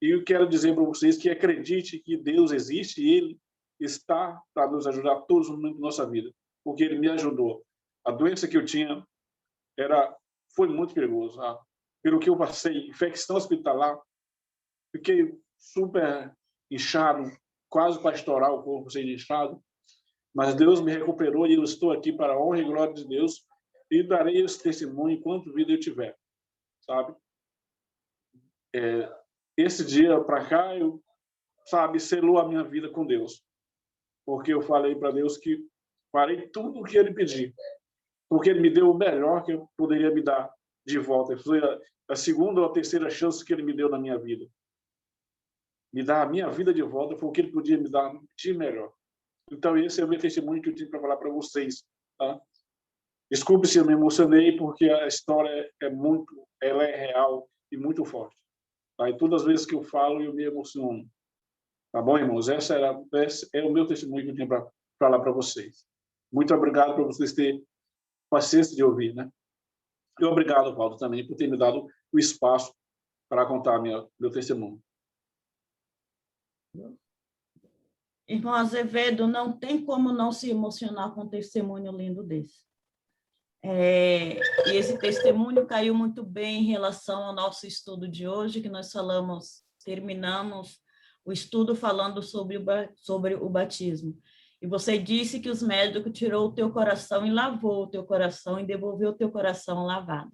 E eu quero dizer para vocês que acredite que Deus existe e Ele está para nos ajudar todos os momentos da nossa vida, porque Ele me ajudou. A doença que eu tinha foi muito perigosa. Pelo que eu passei, infecção hospitalar, fiquei super inchado, quase para estourar o corpo, sem inchado, mas Deus me recuperou e eu estou aqui para a honra e glória de Deus e darei esse testemunho enquanto vida eu tiver, sabe? Esse dia para cá, selou a minha vida com Deus, porque eu falei para Deus que farei tudo o que Ele pedir, porque Ele me deu o melhor que eu poderia me dar de volta. Foi a segunda ou a terceira chance que Ele me deu na minha vida. Me dar a minha vida de volta foi o que Ele podia me dar de melhor. Então, esse é o meu testemunho que eu tive para falar para vocês. Tá? Desculpe se eu me emocionei, porque a história ela é real e muito forte. Tá? E todas as vezes que eu falo, eu me emociono. Tá bom, irmãos? Esse é o meu testemunho que eu tinha para falar para vocês. Muito obrigado por vocês terem paciência de ouvir, né? E obrigado, Valdo, também por ter me dado o espaço para contar meu testemunho. Irmão Azevedo, não tem como não se emocionar com um testemunho lindo desse. E esse testemunho caiu muito bem em relação ao nosso estudo de hoje, que nós terminamos o estudo falando sobre o batismo. E você disse que os médicos tirou o teu coração e lavou o teu coração e devolveu o teu coração lavado.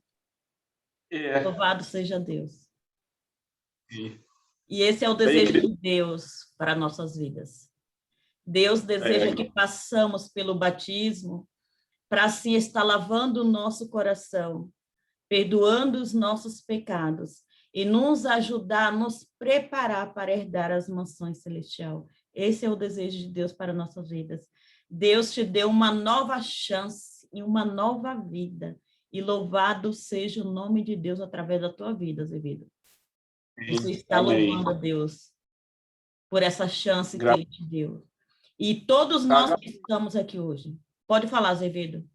Louvado seja Deus. E esse é o desejo de Deus para nossas vidas. Deus deseja que passamos pelo batismo para assim estar lavando o nosso coração, perdoando os nossos pecados e nos ajudar a nos preparar para herdar as mansões celestiais. Esse é o desejo de Deus para nossas vidas. Deus te deu uma nova chance e uma nova vida. E louvado seja o nome de Deus através da tua vida, Azevedo. Você está louvando a Deus por essa chance que Ele te deu. E todos nós que estamos aqui hoje. Pode falar, Azevedo.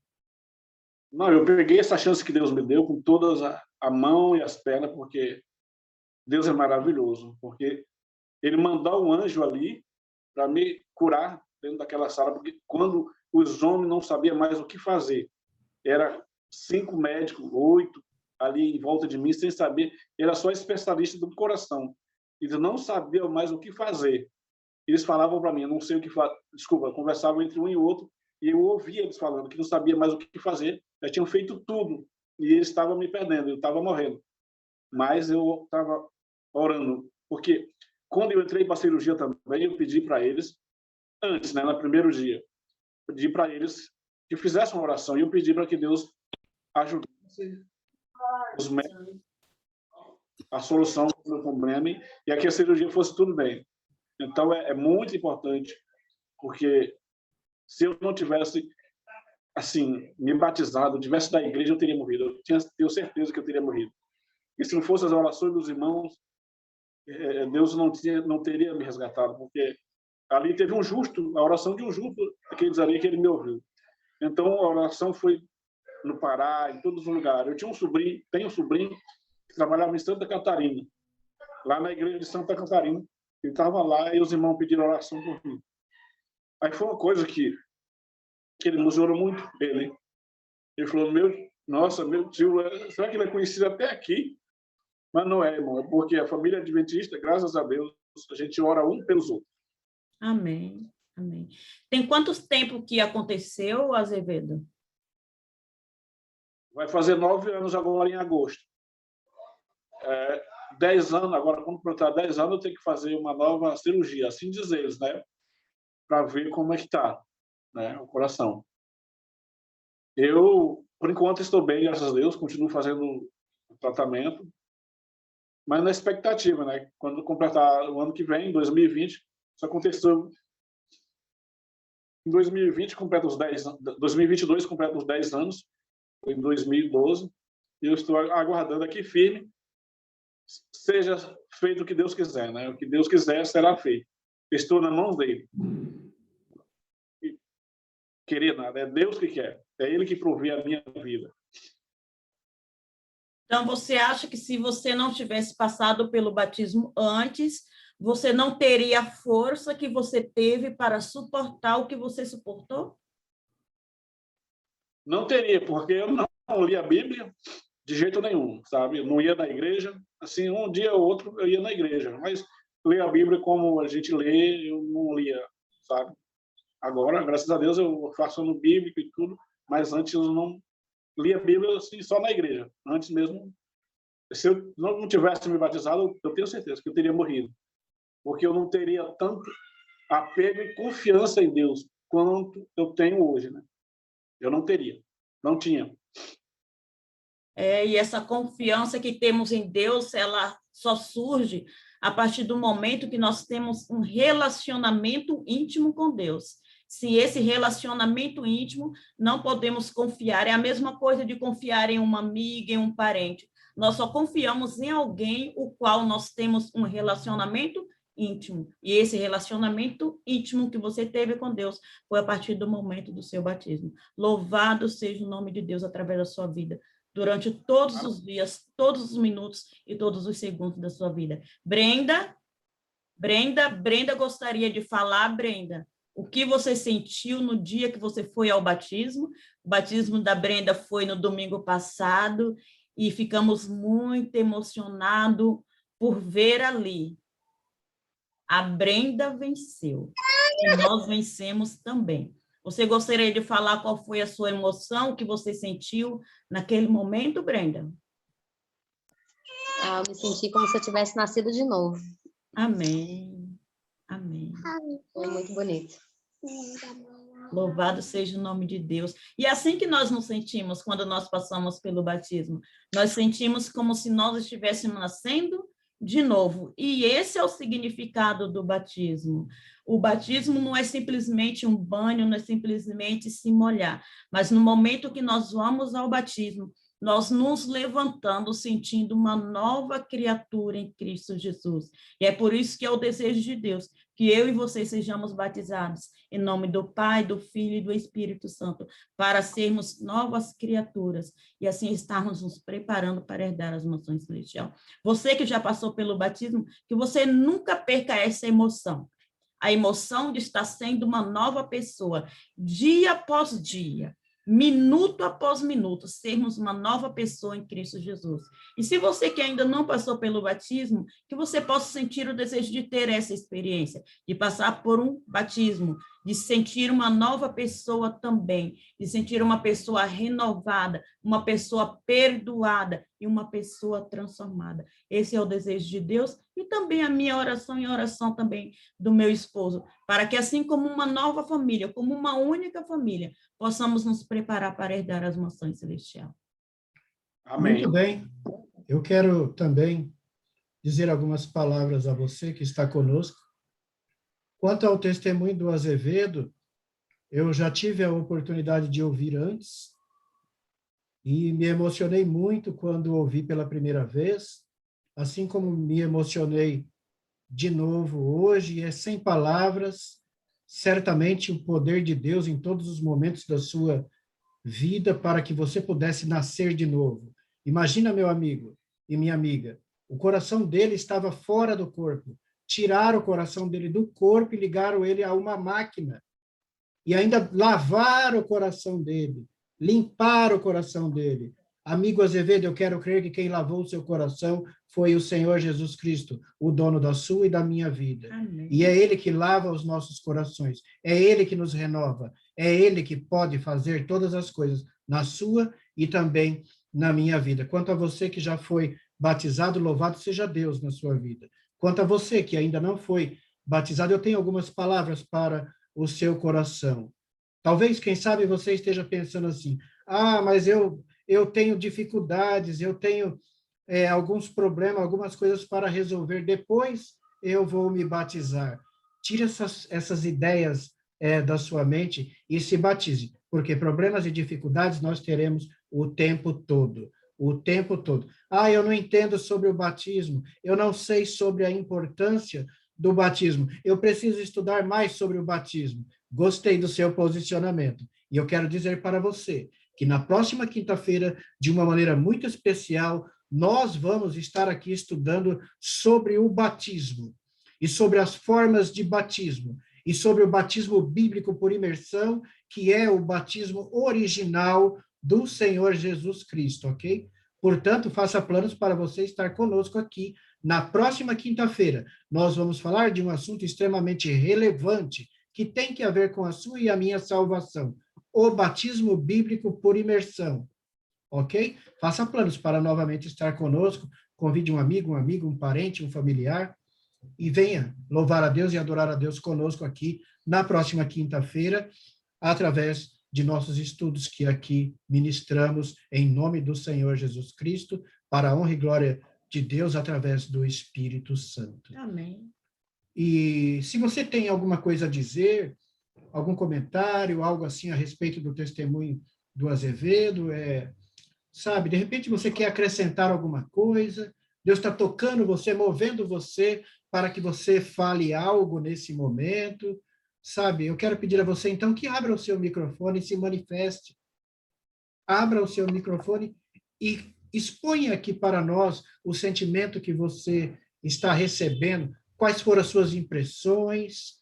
Não, eu peguei essa chance que Deus me deu com todas a mão e as pernas, porque Deus é maravilhoso, porque Ele mandou um anjo ali para me curar dentro daquela sala, porque quando os homens não sabiam mais o que fazer, era 5 médicos, 8 ali em volta de mim, sem saber, era só especialista do coração. Eles não sabiam mais o que fazer. Eles falavam para mim, eu não sei o que fazer, desculpa, conversavam entre um e outro, e eu ouvia eles falando que não sabia mais o que fazer, já tinham feito tudo, e ele estava me perdendo, eu estava morrendo. Mas eu estava orando, porque quando eu entrei para a cirurgia também, eu pedi para eles, antes, né, no primeiro dia, pedi para eles que fizessem uma oração, e eu pedi para que Deus ajudasse os médicos a solução do meu problema e a que a cirurgia fosse tudo bem. Então, é muito importante, porque se eu não tivesse, assim, me batizado, tivesse da igreja, eu teria morrido. Eu tenho certeza que eu teria morrido. E se não fossem as orações dos irmãos, Deus não teria me resgatado, porque ali teve um justo, a oração de um justo, aquele dizer que ele me ouviu. Então, a oração foi no Pará, em todos os lugares. Eu tinha tenho um sobrinho que trabalhava em Santa Catarina, lá na igreja de Santa Catarina. Ele estava lá e os irmãos pediram oração por mim. Aí foi uma coisa que ele emocionou muito, ele falou, nossa, meu tio, será que ele é conhecido até aqui? Mas não é, irmão, é porque a família adventista, graças a Deus, a gente ora um pelos outros. Amém, amém. Tem quanto tempo que aconteceu, Azevedo? Vai fazer 9 anos agora em agosto. 10 anos, agora quando completar 10 anos, eu tenho que fazer uma nova cirurgia, assim diz eles, né? Para ver como é que está, né, o coração. Eu, por enquanto, estou bem, graças a Deus, continuo fazendo o tratamento, mas na expectativa, né? Quando completar o ano que vem, 2020, isso aconteceu em 2020, completa os 10 anos, 2022 completa os 10 anos, foi em 2012, e eu estou aguardando aqui firme, seja feito o que Deus quiser, né? O que Deus quiser será feito. Estou na mão dele. E querer nada, é Deus que quer, é Ele que provê a minha vida. Então, você acha que se você não tivesse passado pelo batismo antes, você não teria a força que você teve para suportar o que você suportou? Não teria, porque eu não li a Bíblia de jeito nenhum, sabe? Eu não ia na igreja, assim, um dia ou outro eu ia na igreja, mas ler a Bíblia como a gente lê, eu não lia, sabe? Agora, graças a Deus, eu faço no bíblico e tudo, mas antes eu não lia a Bíblia assim, só na igreja. Antes mesmo, se eu não tivesse me batizado, eu tenho certeza que eu teria morrido, porque eu não teria tanto apego e confiança em Deus quanto eu tenho hoje, né? Eu não teria, não tinha. E essa confiança que temos em Deus, ela só surge a partir do momento que nós temos um relacionamento íntimo com Deus. Se esse relacionamento íntimo, não podemos confiar. É a mesma coisa de confiar em uma amiga, em um parente. Nós só confiamos em alguém o qual nós temos um relacionamento íntimo. E esse relacionamento íntimo que você teve com Deus foi a partir do momento do seu batismo. Louvado seja o nome de Deus através da sua vida, durante todos os dias, todos os minutos e todos os segundos da sua vida. Brenda gostaria de falar, Brenda, o que você sentiu no dia que você foi ao batismo? O batismo da Brenda foi no domingo passado e ficamos muito emocionados por ver ali. A Brenda venceu e nós vencemos também. Você gostaria de falar qual foi a sua emoção, o que você sentiu naquele momento, Brenda? Eu me senti como se eu tivesse nascido de novo. Amém. Amém. Foi muito bonito. Louvado seja o nome de Deus. E assim que nós nos sentimos quando nós passamos pelo batismo, nós sentimos como se nós estivéssemos nascendo de novo. E esse é o significado do batismo. O batismo não é simplesmente um banho, não é simplesmente se molhar, mas no momento que nós vamos ao batismo, nós nos levantamos sentindo uma nova criatura em Cristo Jesus. E é por isso que é o desejo de Deus, que eu e você sejamos batizados em nome do Pai, do Filho e do Espírito Santo, para sermos novas criaturas e assim estarmos nos preparando para herdar as mansões celestiais. Você que já passou pelo batismo, que você nunca perca essa emoção. A emoção de estar sendo uma nova pessoa, dia após dia, minuto após minuto, sermos uma nova pessoa em Cristo Jesus. E se você que ainda não passou pelo batismo, que você possa sentir o desejo de ter essa experiência, de passar por um batismo, de sentir uma nova pessoa também, de sentir uma pessoa renovada, uma pessoa perdoada e uma pessoa transformada. Esse é o desejo de Deus e também a minha oração e a oração também do meu esposo, para que assim como uma nova família, como uma única família, possamos nos preparar para herdar as mansões celestiais. Amém. Muito bem. Eu quero também dizer algumas palavras a você que está conosco. Quanto ao testemunho do Azevedo, eu já tive a oportunidade de ouvir antes e me emocionei muito quando ouvi pela primeira vez, assim como me emocionei de novo hoje. É sem palavras, certamente o poder de Deus em todos os momentos da sua vida para que você pudesse nascer de novo. Imagina, meu amigo e minha amiga, o coração dele estava fora do corpo. Tiraram o coração dele do corpo e ligaram ele a uma máquina. E ainda lavaram o coração dele, limparam o coração dele. Amigo Azevedo, eu quero crer que quem lavou o seu coração foi o Senhor Jesus Cristo, o dono da sua e da minha vida. Amém. E é Ele que lava os nossos corações, é Ele que nos renova, é Ele que pode fazer todas as coisas na sua e também na minha vida. Quanto a você que já foi batizado, louvado seja Deus na sua vida. Quanto a você que ainda não foi batizado, eu tenho algumas palavras para o seu coração. Talvez, quem sabe, você esteja pensando assim, mas eu tenho dificuldades, eu tenho alguns problemas, algumas coisas para resolver, depois eu vou me batizar. Tire essas ideias da sua mente e se batize, porque problemas e dificuldades nós teremos o tempo todo. O tempo todo. Eu não entendo sobre o batismo, eu não sei sobre a importância do batismo, eu preciso estudar mais sobre o batismo. Gostei do seu posicionamento. E eu quero dizer para você que na próxima quinta-feira, de uma maneira muito especial, nós vamos estar aqui estudando sobre o batismo e sobre as formas de batismo e sobre o batismo bíblico por imersão, que é o batismo original do Senhor Jesus Cristo, ok? Portanto, faça planos para você estar conosco aqui na próxima quinta-feira. Nós vamos falar de um assunto extremamente relevante que tem que ver com a sua e a minha salvação, o batismo bíblico por imersão, ok? Faça planos para novamente estar conosco, convide um amigo, um parente, um familiar, e venha louvar a Deus e adorar a Deus conosco aqui na próxima quinta-feira, através de nossos estudos que aqui ministramos em nome do Senhor Jesus Cristo, para a honra e glória de Deus através do Espírito Santo. Amém. E se você tem alguma coisa a dizer, algum comentário, algo assim a respeito do testemunho do Azevedo, sabe, de repente você quer acrescentar alguma coisa, Deus está tocando você, movendo você para que você fale algo nesse momento, sabe? Eu quero pedir a você, então, que abra o seu microfone e se manifeste. Abra o seu microfone e exponha aqui para nós o sentimento que você está recebendo, quais foram as suas impressões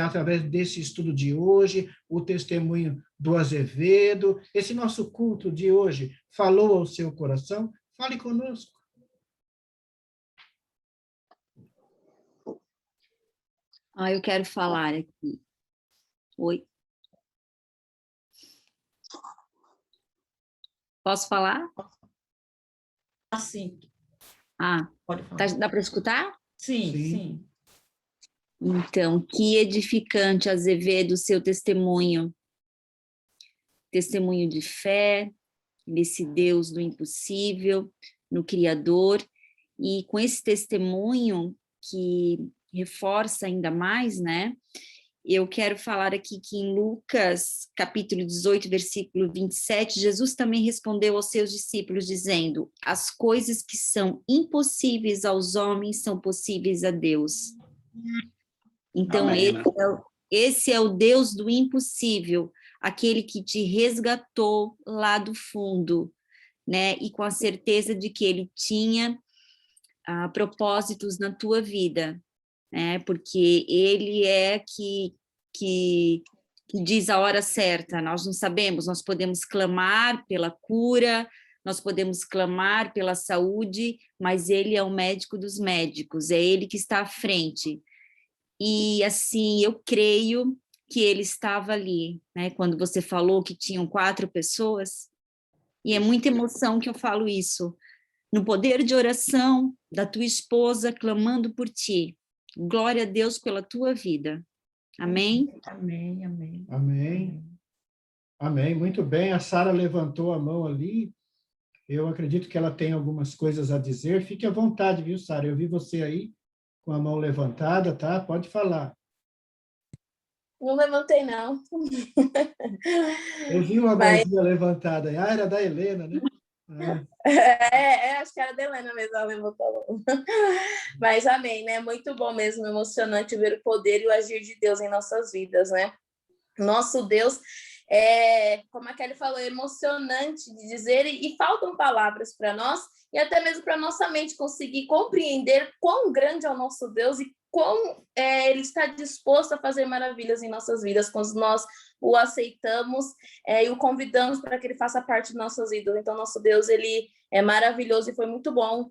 através desse estudo de hoje, o testemunho do Azevedo, esse nosso culto de hoje falou ao seu coração? Fale conosco. Eu quero falar aqui. Oi. Posso falar? Sim. Pode falar. Dá para escutar? Sim. Então, que edificante, Azevedo, seu testemunho. Testemunho de fé, nesse Deus do impossível, no Criador. E com esse testemunho que reforça ainda mais, né? Eu quero falar aqui que em Lucas, capítulo 18, versículo 27, Jesus também respondeu aos seus discípulos, dizendo: as coisas que são impossíveis aos homens são possíveis a Deus. Então, esse é o Deus do impossível, aquele que te resgatou lá do fundo, né? E com a certeza de que ele tinha propósitos na tua vida, né? Porque ele é que diz a hora certa. Nós não sabemos, nós podemos clamar pela cura, nós podemos clamar pela saúde, mas ele é o médico dos médicos, é ele que está à frente. E assim, eu creio que ele estava ali, né? Quando você falou que tinham 4 pessoas, e é muita emoção que eu falo isso, no poder de oração da tua esposa clamando por ti. Glória a Deus pela tua vida. Amém? Amém, amém. Amém. Amém. Muito bem. A Sara levantou a mão ali. Eu acredito que ela tem algumas coisas a dizer. Fique à vontade, viu, Sara? Eu vi você aí com a mão levantada, tá? Pode falar. Não levantei, não. Eu vi uma Mas, mãozinha levantada. Ah, era da Helena, né? acho que era da Helena mesmo, ela levantou a mão. Mas amém, né? Muito bom mesmo, emocionante ver o poder e o agir de Deus em nossas vidas, né? Nosso Deus como a Kelly falou, é emocionante de dizer e faltam palavras para nós e até mesmo para nossa mente conseguir compreender quão grande é o nosso Deus e quão ele está disposto a fazer maravilhas em nossas vidas quando nós o aceitamos e o convidamos para que ele faça parte de nossas vidas. Então, nosso Deus, ele é maravilhoso e foi muito bom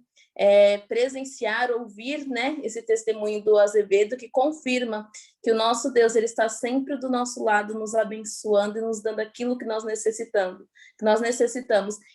presenciar, ouvir, né, esse testemunho do Azevedo, que confirma que o nosso Deus, ele está sempre do nosso lado, nos abençoando e nos dando aquilo que nós necessitamos,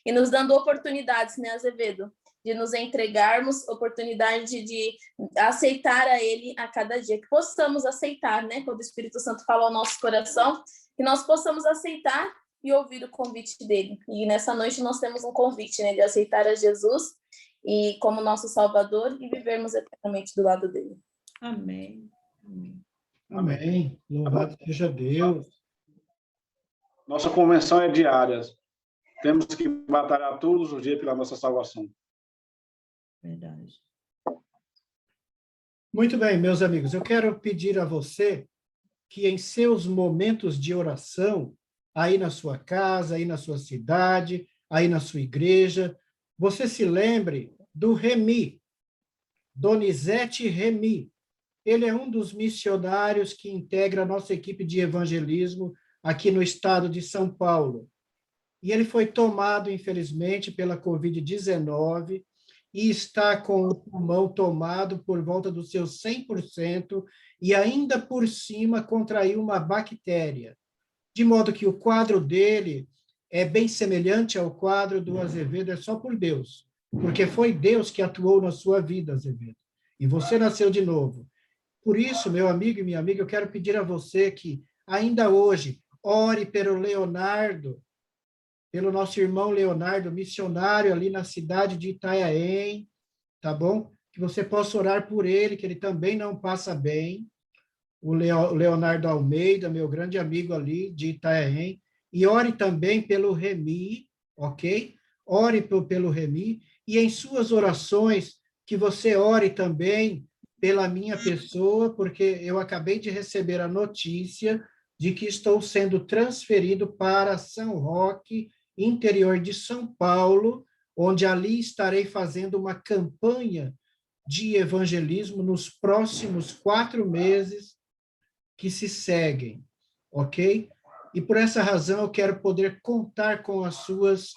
e nos dando oportunidades, né, Azevedo, de nos entregarmos, oportunidade de aceitar a Ele a cada dia, que possamos aceitar, né, quando o Espírito Santo fala ao nosso coração, que nós possamos aceitar e ouvir o convite dele. E nessa noite nós temos um convite, né, de aceitar a Jesus e como nosso Salvador e vivermos eternamente do lado dele. Amém. Amém. Amém. Louvado seja Deus. Nossa convenção é diária. Temos que batalhar todos os dias pela nossa salvação. Verdade. Muito bem, meus amigos. Eu quero pedir a você que em seus momentos de oração, aí na sua casa, aí na sua cidade, aí na sua igreja, você se lembre do Remi, Donizete Remi. Ele é um dos missionários que integra a nossa equipe de evangelismo aqui no estado de São Paulo. E ele foi tomado, infelizmente, pela Covid-19 e está com o pulmão tomado por volta dos seus 100% e ainda por cima contraiu uma bactéria. De modo que o quadro dele é bem semelhante ao quadro do Azevedo, é só por Deus, porque foi Deus que atuou na sua vida, Azevedo. E você nasceu de novo. Por isso, meu amigo e minha amiga, eu quero pedir a você que, ainda hoje, ore pelo Leonardo, pelo nosso irmão Leonardo, missionário ali na cidade de Itanhaém, tá bom? Que você possa orar por ele, que ele também não passa bem. O Leonardo Almeida, meu grande amigo ali de Itanhaém. E ore também pelo Remi, ok? Ore pelo Remi. E em suas orações, que você ore também pela minha pessoa, porque eu acabei de receber a notícia de que estou sendo transferido para São Roque, interior de São Paulo, onde ali estarei fazendo uma campanha de evangelismo nos próximos 4 meses que se seguem, ok? E por essa razão eu quero poder contar com as suas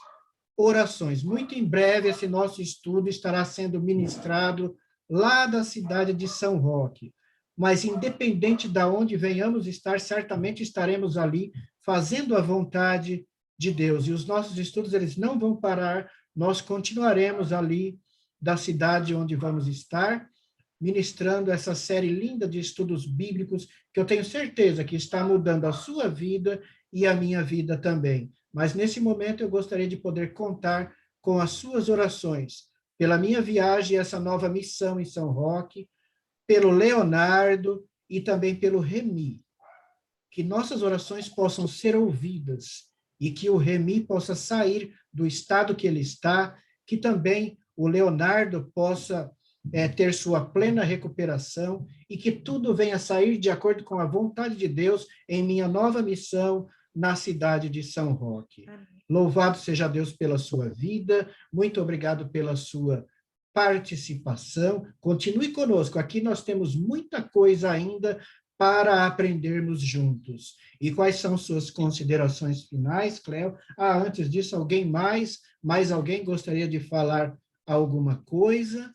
orações. Muito em breve esse nosso estudo estará sendo ministrado lá da cidade de São Roque. Mas independente de onde venhamos estar, certamente estaremos ali fazendo a vontade de Deus. E os nossos estudos, eles não vão parar, nós continuaremos ali da cidade onde vamos estar, ministrando essa série linda de estudos bíblicos, que eu tenho certeza que está mudando a sua vida e a minha vida também. Mas nesse momento eu gostaria de poder contar com as suas orações, pela minha viagem, essa nova missão em São Roque, pelo Leonardo e também pelo Remi. Que nossas orações possam ser ouvidas e que o Remi possa sair do estado que ele está, que também o Leonardo possa ter sua plena recuperação e que tudo venha sair de acordo com a vontade de Deus em minha nova missão na cidade de São Roque. Louvado seja Deus pela sua vida, muito obrigado pela sua participação. Continue conosco, aqui nós temos muita coisa ainda para aprendermos juntos. E quais são suas considerações finais, Cléo? Antes disso, mais alguém gostaria de falar alguma coisa?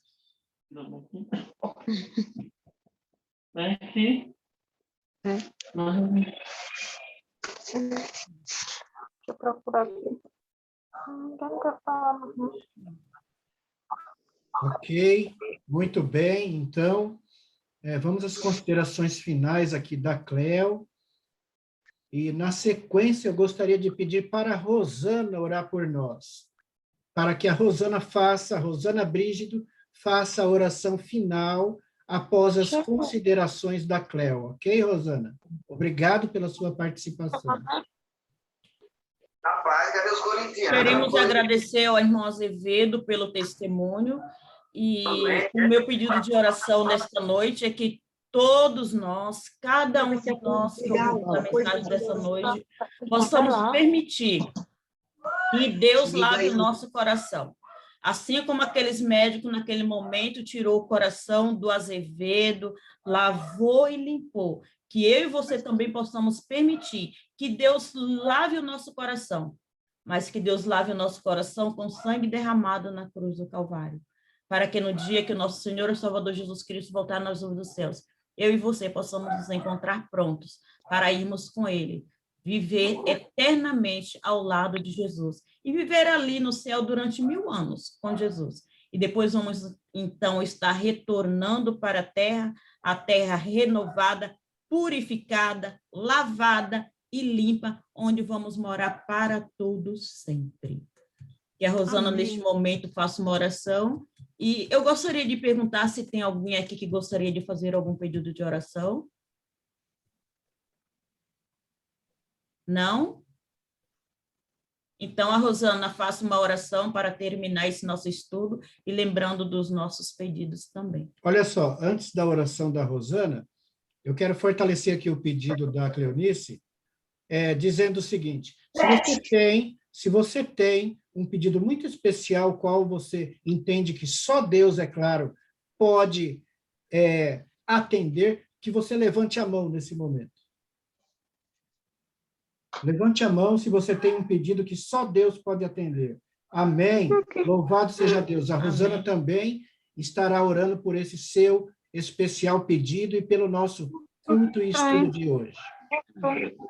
Deixa eu procurar aqui. Ok, muito bem. Então, vamos às considerações finais aqui da Cleo. E, na sequência, eu gostaria de pedir para a Rosana orar por nós, para que a Rosana Brígido, faça a oração final após as considerações da Cleo. Ok, Rosana? Obrigado pela sua participação. Rapaz, cadê os corintianos? Queremos agradecer ao irmão Azevedo pelo testemunho, e o meu pedido de oração nesta noite é que todos nós, cada um de nós que ouvimos a mensagem dessa noite, possamos permitir que Deus lave o nosso coração. Assim como aqueles médicos, naquele momento, tirou o coração do Azevedo, lavou e limpou, que eu e você também possamos permitir que Deus lave o nosso coração, mas que Deus lave o nosso coração com sangue derramado na cruz do Calvário, para que no dia que o nosso Senhor e Salvador Jesus Cristo voltar nas nuvens dos céus, eu e você possamos nos encontrar prontos para irmos com Ele, viver eternamente ao lado de Jesus e viver ali no céu durante 1000 anos com Jesus. E depois vamos, então, estar retornando para a terra renovada, purificada, lavada e limpa, onde vamos morar para todo sempre. E a Rosana, Amém. neste momento, faça uma oração. E eu gostaria de perguntar se tem alguém aqui que gostaria de fazer algum pedido de oração. Não? Então, a Rosana faça uma oração para terminar esse nosso estudo e lembrando dos nossos pedidos também. Olha só, antes da oração da Rosana, eu quero fortalecer aqui o pedido da Cleonice, dizendo o seguinte: se você tem um pedido muito especial, qual você entende que só Deus, é claro, pode atender, que você levante a mão nesse momento. Levante a mão se você tem um pedido que só Deus pode atender. Amém. Louvado seja Deus. A Rosana Amém. também estará orando por esse seu especial pedido e pelo nosso culto e estudo de hoje.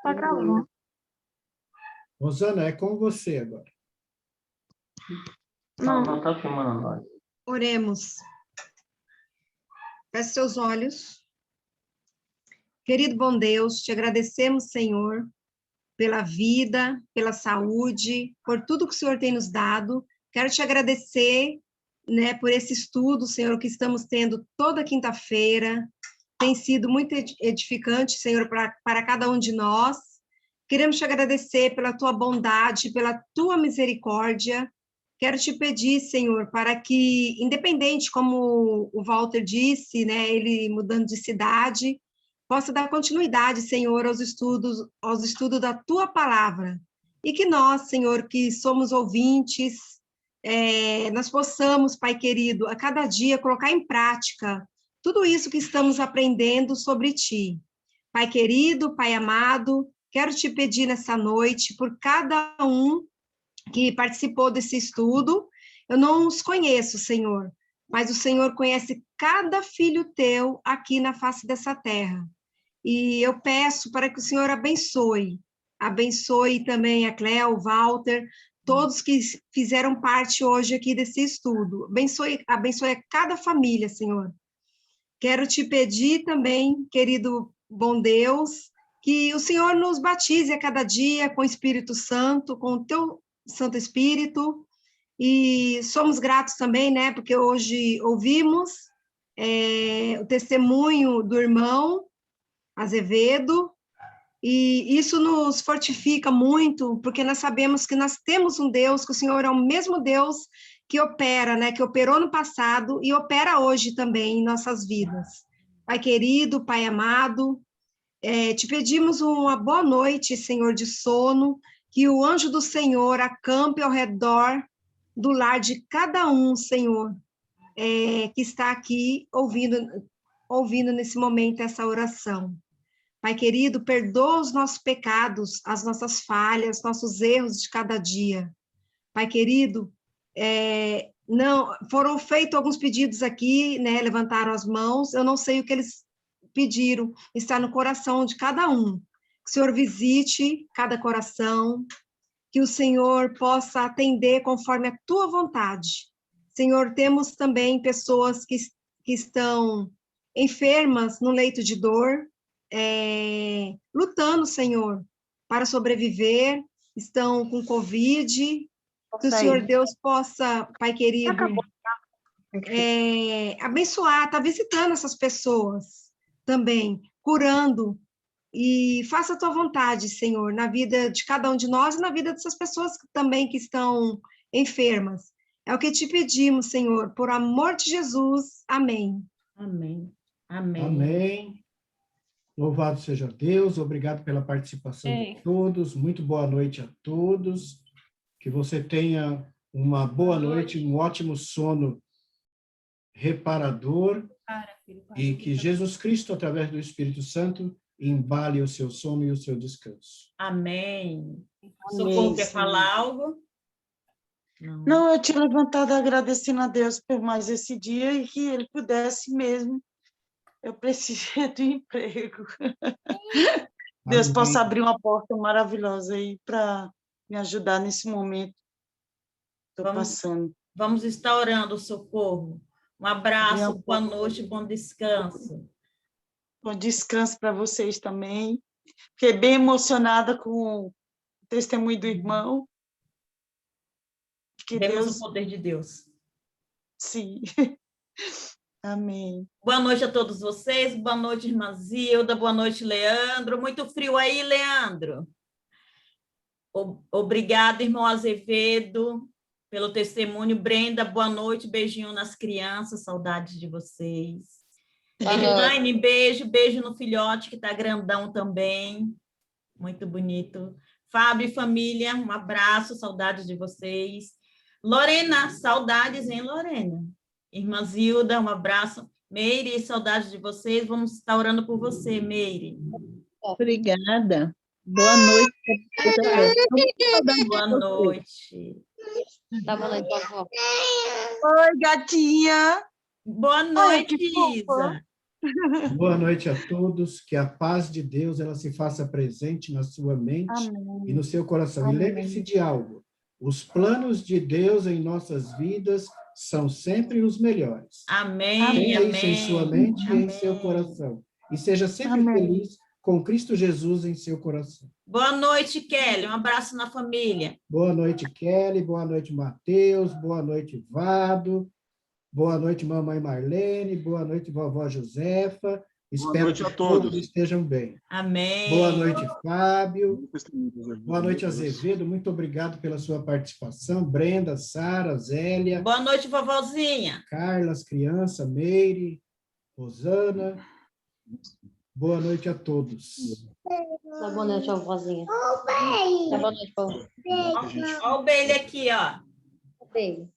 Tá gravando. Rosana, é com você agora. Não tá filmando agora. Oremos. Feche seus olhos. Querido bom Deus, te agradecemos, Senhor, pela vida, pela saúde, por tudo que o Senhor tem nos dado. Quero te agradecer, né, por esse estudo, Senhor, que estamos tendo toda quinta-feira. Tem sido muito edificante, Senhor, para cada um de nós. Queremos te agradecer pela tua bondade, pela tua misericórdia. Quero te pedir, Senhor, para que, independente, como o Walter disse, né, ele mudando de cidade, possa dar continuidade, Senhor, aos estudos da tua palavra. E que nós, Senhor, que somos ouvintes, nós possamos, Pai querido, a cada dia colocar em prática tudo isso que estamos aprendendo sobre ti. Pai querido, Pai amado, quero te pedir nessa noite por cada um que participou desse estudo. Eu não os conheço, Senhor, mas o Senhor conhece cada filho teu aqui na face dessa terra. E eu peço para que o Senhor abençoe também a Cleo, o Walter, todos que fizeram parte hoje aqui desse estudo. Abençoe a cada família, Senhor. Quero te pedir também, querido bom Deus, que o Senhor nos batize a cada dia com o Espírito Santo, com o teu Santo Espírito, e somos gratos também, né, porque hoje ouvimos o testemunho do irmão Azevedo, e isso nos fortifica muito, porque nós sabemos que nós temos um Deus, que o Senhor é o mesmo Deus que opera, né, que operou no passado e opera hoje também em nossas vidas. Pai querido, Pai amado, te pedimos uma boa noite, Senhor, de sono, que o anjo do Senhor acampe ao redor do lar de cada um, Senhor, que está aqui ouvindo nesse momento essa oração. Pai querido, perdoa os nossos pecados, as nossas falhas, nossos erros de cada dia. Pai querido, não foram feitos alguns pedidos aqui, né? Levantaram as mãos. Eu não sei o que eles pediram, está no coração de cada um. Que o Senhor visite cada coração, que o Senhor possa atender conforme a tua vontade. Senhor, temos também pessoas que estão enfermas no leito de dor, lutando, Senhor, para sobreviver, estão com Covid, que o Senhor Deus possa, Pai querido, abençoar, está visitando essas pessoas também, curando, e faça a tua vontade, Senhor, na vida de cada um de nós e na vida dessas pessoas também que estão enfermas. É o que te pedimos, Senhor, por amor de Jesus. Amém. Amém. Amém. Amém. Louvado seja Deus, obrigado pela participação de todos, muito boa noite a todos, que você tenha uma boa noite, um ótimo sono reparador, e que Jesus Cristo, através do Espírito Santo, embale o seu sono e o seu descanso. Amém. Socorro, quer falar algo? Não, eu tinha levantado agradecendo a Deus por mais esse dia e que ele pudesse mesmo. Eu precisei do emprego. Deus possa abrir uma porta maravilhosa aí para me ajudar nesse momento. Estou passando. Vamos estar orando, Socorro. Um abraço, boa noite, bom descanso. Bom descanso para vocês também. Fiquei bem emocionada com o testemunho do irmão. Que Vemos Deus... o poder de Deus. Sim. Amém. Boa noite a todos vocês. Boa noite, irmã Zilda. Boa noite, Leandro. Muito frio aí, Leandro. Obrigada, irmão Azevedo, pelo testemunho. Brenda, boa noite. Beijinho nas crianças. Saudades de vocês. Elaine, beijo. Beijo no filhote, que está grandão também. Muito bonito. Fábio e família, um abraço. Saudades de vocês. Lorena, saudades, hein, Lorena? Irmã Zilda, um abraço. Meire, saudades de vocês. Vamos estar orando por você, Meire. Obrigada. Boa noite. Boa noite. Tá boa noite, vovó. Oi, gatinha. Boa noite, Isa. Boa noite a todos, que a paz de Deus ela se faça presente na sua mente. Amém. E no seu coração. Amém. E lembre-se de algo, os planos de Deus em nossas vidas são sempre os melhores. Amém. Tenha amém, isso em sua mente amém. E em seu coração. E seja sempre feliz com Cristo Jesus em seu coração. Boa noite, Kelly. Um abraço na família. Boa noite, Kelly. Boa noite, Mateus. Boa noite, Vado. Boa noite, mamãe Marlene. Boa noite, vovó Josefa. Espero que todos estejam bem. Amém. Boa noite, Fábio. Boa noite, Azevedo. Muito obrigado pela sua participação. Brenda, Sara, Zélia. Boa noite, vovozinha. Carla, as crianças, Meire, Rosana. Boa noite a todos. Boa noite, vovozinha. Boa noite, vovó. Olha o Bailey aqui, ó. Bailey.